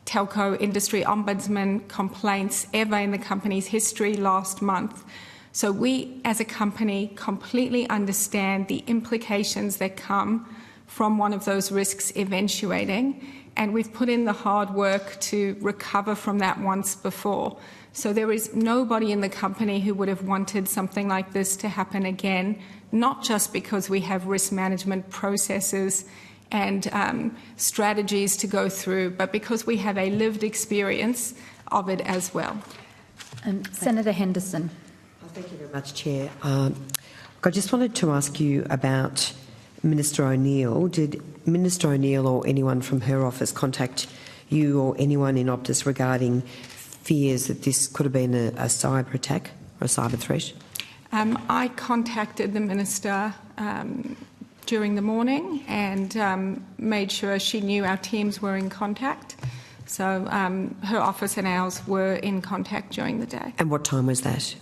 telco industry ombudsman complaints ever in the company's history last month. So we, as a company, completely understand the implications that come from one of those risks eventuating, and we've put in the hard work to recover from that once before. So there is nobody in the company who would have wanted something like this to happen again, not just because we have risk management processes and strategies to go through, but because we have a lived experience of it as well. Senator Henderson. Thank you very much, Chair. I just wanted to ask you about Minister O'Neill. Did Minister O'Neill or anyone from her office contact you or anyone in Optus regarding fears that this could have been a cyber attack or a cyber threat? I contacted the Minister during the morning and made sure she knew our teams were in contact. So her office and ours were in contact during the day. And what time was that?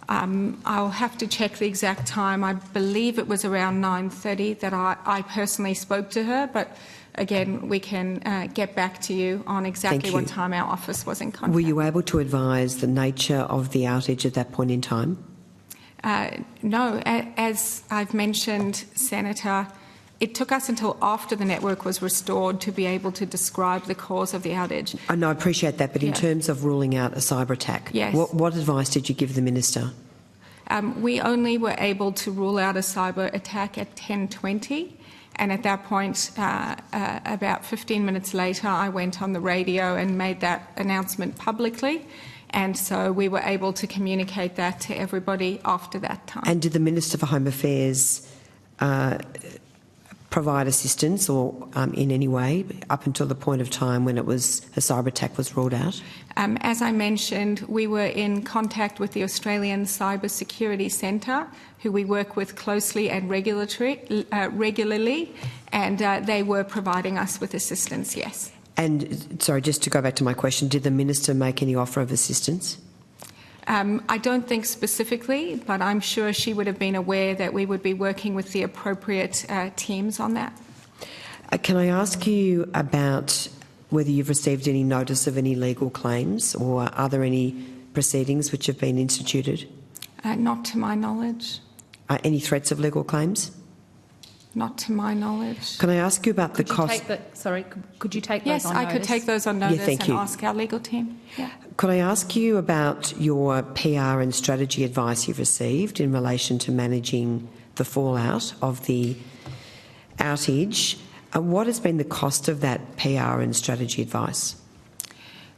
I'll have to check the exact time. I believe it was around 9:30 that I personally spoke to her, but again, we can get back to you on exactly what time our office was in contact. Were you able to advise the nature of the outage at that point in time? No. As I've mentioned, Senator, it took us until after the network was restored to be able to describe the cause of the outage. I know, I appreciate that, but in terms of ruling out a cyber attack, what advice did you give the Minister? We only were able to rule out a cyber attack at 10:20, and at that point, about 15 minutes later, I went on the radio and made that announcement publicly. And so we were able to communicate that to everybody after that time. And did the Minister for Home Affairs provide assistance or in any way up until the point of time when a cyber attack was ruled out? As I mentioned, we were in contact with the Australian Cyber Security Centre, who we work with closely and regularly, and they were providing us with assistance, yes. And, sorry, just to go back to my question, did the Minister make any offer of assistance? I don't think specifically, but I'm sure she would have been aware that we would be working with the appropriate teams on that. Can I ask you about whether you've received any notice of any legal claims, or are there any proceedings which have been instituted? Not to my knowledge. Any threats of legal claims? Not to my knowledge. Can I ask you about the cost? Could you take those on notice? Yes, I could take those on notice and you. ask our legal team. Yeah. Could I ask you about your PR and strategy advice you've received in relation to managing the fallout of the outage? What has been the cost of that PR and strategy advice?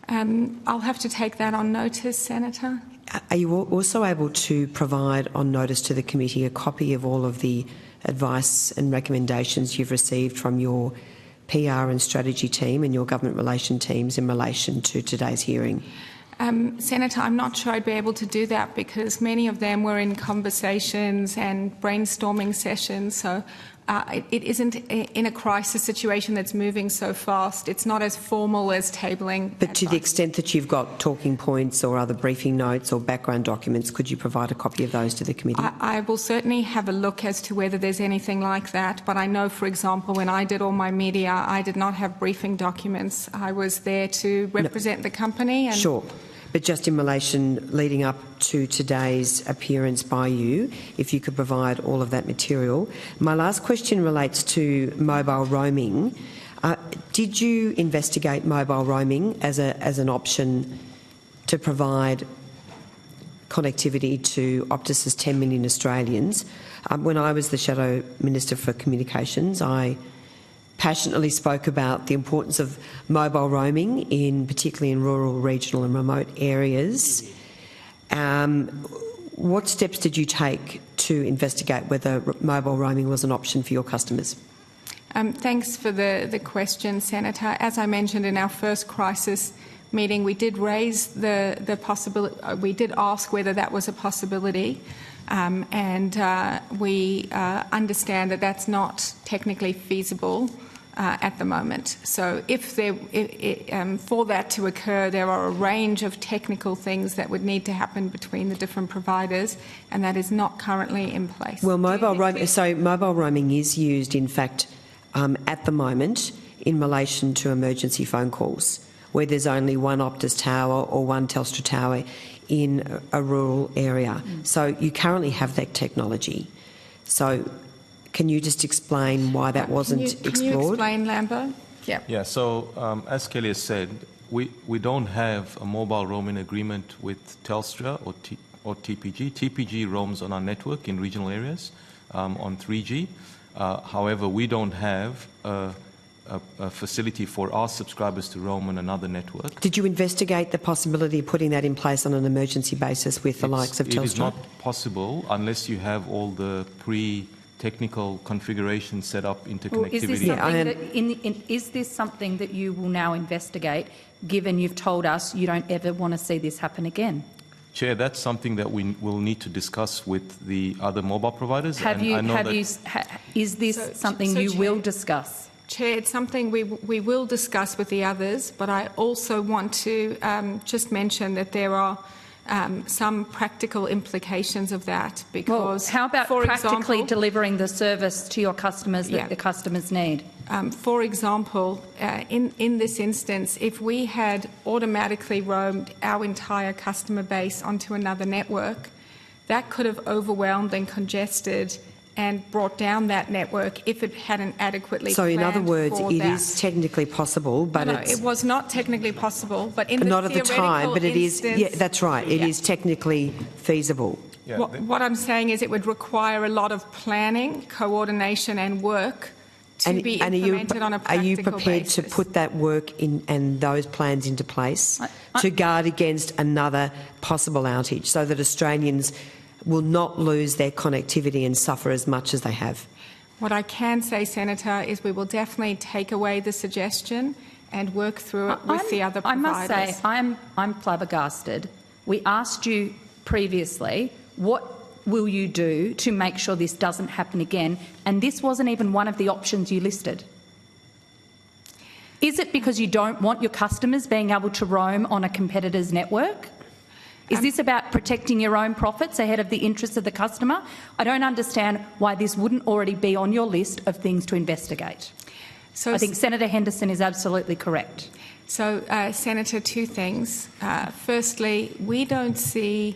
I'll have to take that on notice, Senator. Are you also able to provide on notice to the committee a copy of all of the advice and recommendations you've received from your PR and strategy team and your government relation teams in relation to today's hearing? Senator, I'm not sure I'd be able to do that because many of them were in conversations and brainstorming sessions, so it isn't in a crisis situation that's moving so fast. It's not as formal as tabling. But to the extent that you've got talking points or other briefing notes or background documents, could you provide a copy of those to the committee? I will certainly have a look as to whether there's anything like that, but I know, for example, when I did all my media, I did not have briefing documents. I was there to represent the company. And sure. But just in relation leading up to today's appearance by you, if you could provide all of that material. My last question relates to mobile roaming. Did you investigate mobile roaming as an option to provide connectivity to Optus's 10 million Australians? When I was the Shadow Minister for Communications, I passionately spoke about the importance of mobile roaming, particularly in rural, regional and remote areas. What steps did you take to investigate whether mobile roaming was an option for your customers? Thanks for the question, Senator. As I mentioned in our first crisis meeting, we did raise the possibility, we did ask whether that was a possibility, and we understand that that's not technically feasible at the moment. So for that to occur, there are a range of technical things that would need to happen between the different providers, and that is not currently in place. Well, mobile roaming is used, in fact, at the moment in relation to emergency phone calls, where there's only one Optus tower or one Telstra tower in a rural area. So you currently have that technology. So can you just explain why that wasn't explored? Can you explain, Lambo? Yeah. Yeah, so as Kelly has said, we don't have a mobile roaming agreement with Telstra or TPG. TPG roams on our network in regional areas on 3G. However, we don't have a facility for our subscribers to roam on another network. Did you investigate the possibility of putting that in place on an emergency basis with the likes of Telstra? It is not possible unless you have all the technical configuration set up interconnectivity. Is this something that you will now investigate, given you've told us you don't ever want to see this happen again? Chair, that's something that we will need to discuss with the other mobile providers. Is this something you will discuss? Chair, it's something we will discuss with the others, but I also want to just mention that there are some practical implications of that, because how about practically delivering the service to your customers that the customers need? For example, in this instance, if we had automatically roamed our entire customer base onto another network, that could have overwhelmed and congested and brought down that network if it hadn't adequately planned. So in other words, it is technically possible, but it was not technically possible, but in the not at the time, but it is. Yeah, that's right. It is technically feasible. Yeah, what I'm saying is it would require a lot of planning, coordination and work to be implemented on a practical basis. Are you prepared to put that work in and those plans into place to guard against another possible outage, so that Australians will not lose their connectivity and suffer as much as they have? What I can say, Senator, is we will definitely take away the suggestion and work through it with the other providers. I must say, I'm flabbergasted. We asked you previously, what will you do to make sure this doesn't happen again? And this wasn't even one of the options you listed. Is it because you don't want your customers being able to roam on a competitor's network? Is this about protecting your own profits ahead of the interests of the customer? I don't understand why this wouldn't already be on your list of things to investigate. So I think Senator Henderson is absolutely correct. So, Senator, two things. Firstly, we don't see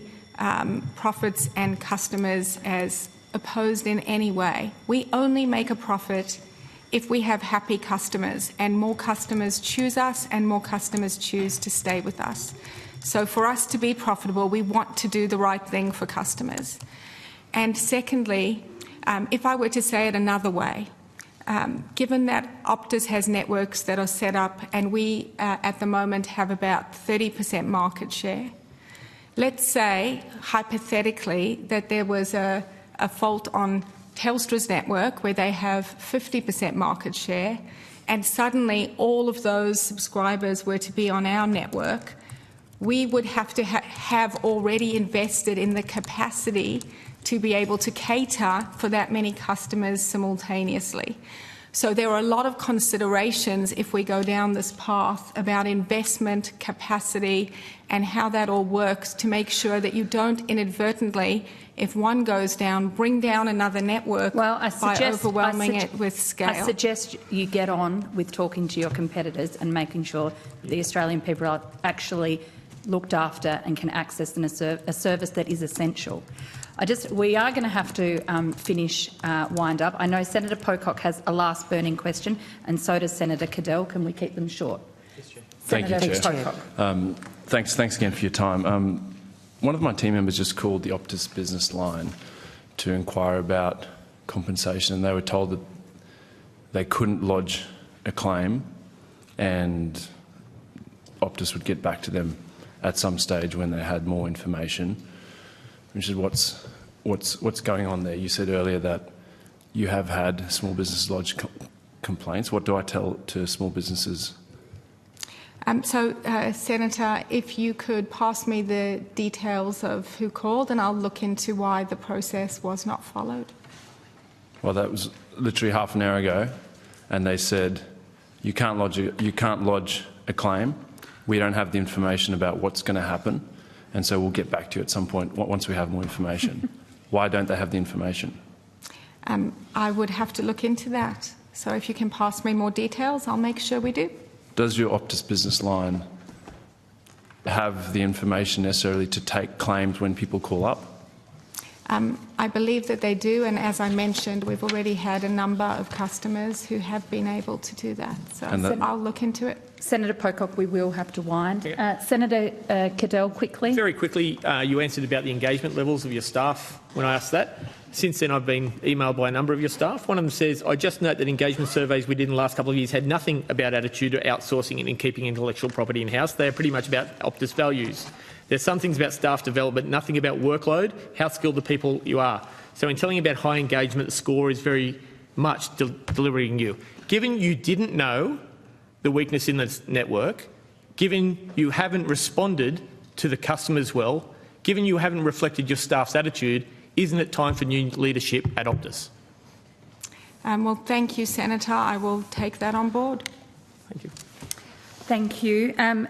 profits and customers as opposed in any way. We only make a profit if we have happy customers, and more customers choose us and more customers choose to stay with us. So for us to be profitable, we want to do the right thing for customers. And secondly, if I were to say it another way, given that Optus has networks that are set up and we at the moment have about 30% market share, let's say hypothetically that there was a fault on Telstra's network where they have 50% market share and suddenly all of those subscribers were to be on our network, we would have to have already invested in the capacity to be able to cater for that many customers simultaneously. So there are a lot of considerations if we go down this path about investment, capacity, and how that all works to make sure that you don't inadvertently, if one goes down, bring down another network by overwhelming it with scale. I suggest you get on with talking to your competitors and making sure the Australian people are actually looked after and can access a service that is essential. We are going to have to finish wind up. I know Senator Pocock has a last burning question, and so does Senator Cadell. Can we keep them short? Yes, Chair. Thank you, Chair. Thanks again for your time. One of my team members just called the Optus business line to inquire about compensation, and they were told that they couldn't lodge a claim, and Optus would get back to them at some stage when they had more information. Which is what's going on there. You said earlier that you have had small businesses lodge complaints. What do I tell to small businesses? Senator, if you could pass me the details of who called, and I'll look into why the process was not followed. Well, that was literally half an hour ago, and they said you can't lodge a claim. We don't have the information about what's going to happen. And so we'll get back to you at some point once we have more information. Why don't they have the information? I would have to look into that. So if you can pass me more details, I'll make sure we do. Does your Optus business line have the information necessarily to take claims when people call up? I believe that they do, and as I mentioned, we've already had a number of customers who have been able to do that. So I'll look into it. Senator Pocock, we will have to wind. Yeah. Senator Cadell, quickly. Very quickly, you answered about the engagement levels of your staff when I asked that. Since then, I've been emailed by a number of your staff. One of them says, I just note that engagement surveys we did in the last couple of years had nothing about attitude or outsourcing and in keeping intellectual property in-house. They are pretty much about Optus values. There's some things about staff development, nothing about workload, how skilled the people you are. So in telling about high engagement, the score is very much delivering you. Given you didn't know the weakness in the network, given you haven't responded to the customers well, given you haven't reflected your staff's attitude, isn't it time for new leadership at Optus? Well, thank you, Senator. I will take that on board. Thank you. Thank you.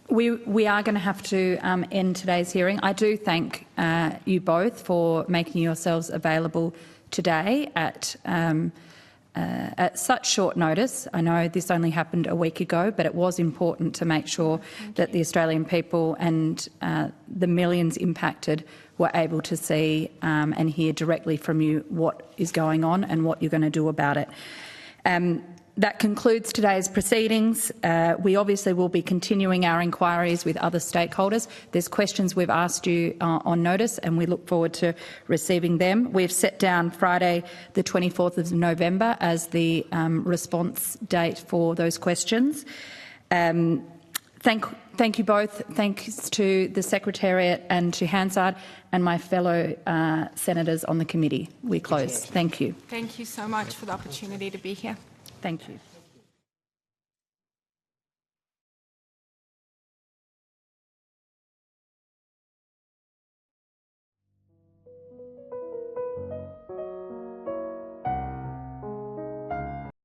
We are going to have to end today's hearing. I do thank you both for making yourselves available today at such short notice. I know this only happened a week ago, but it was important to make sure that the Australian people and the millions impacted were able to see and hear directly from you what is going on and what you're going to do about it. That concludes today's proceedings. We obviously will be continuing our inquiries with other stakeholders. There's questions we've asked you on notice, and we look forward to receiving them. We've set down Friday the 24th of November as the response date for those questions. Thank you both. Thanks to the Secretariat and to Hansard and my fellow senators on the committee. We close. Thank you. Thank you so much for the opportunity to be here. Thank you.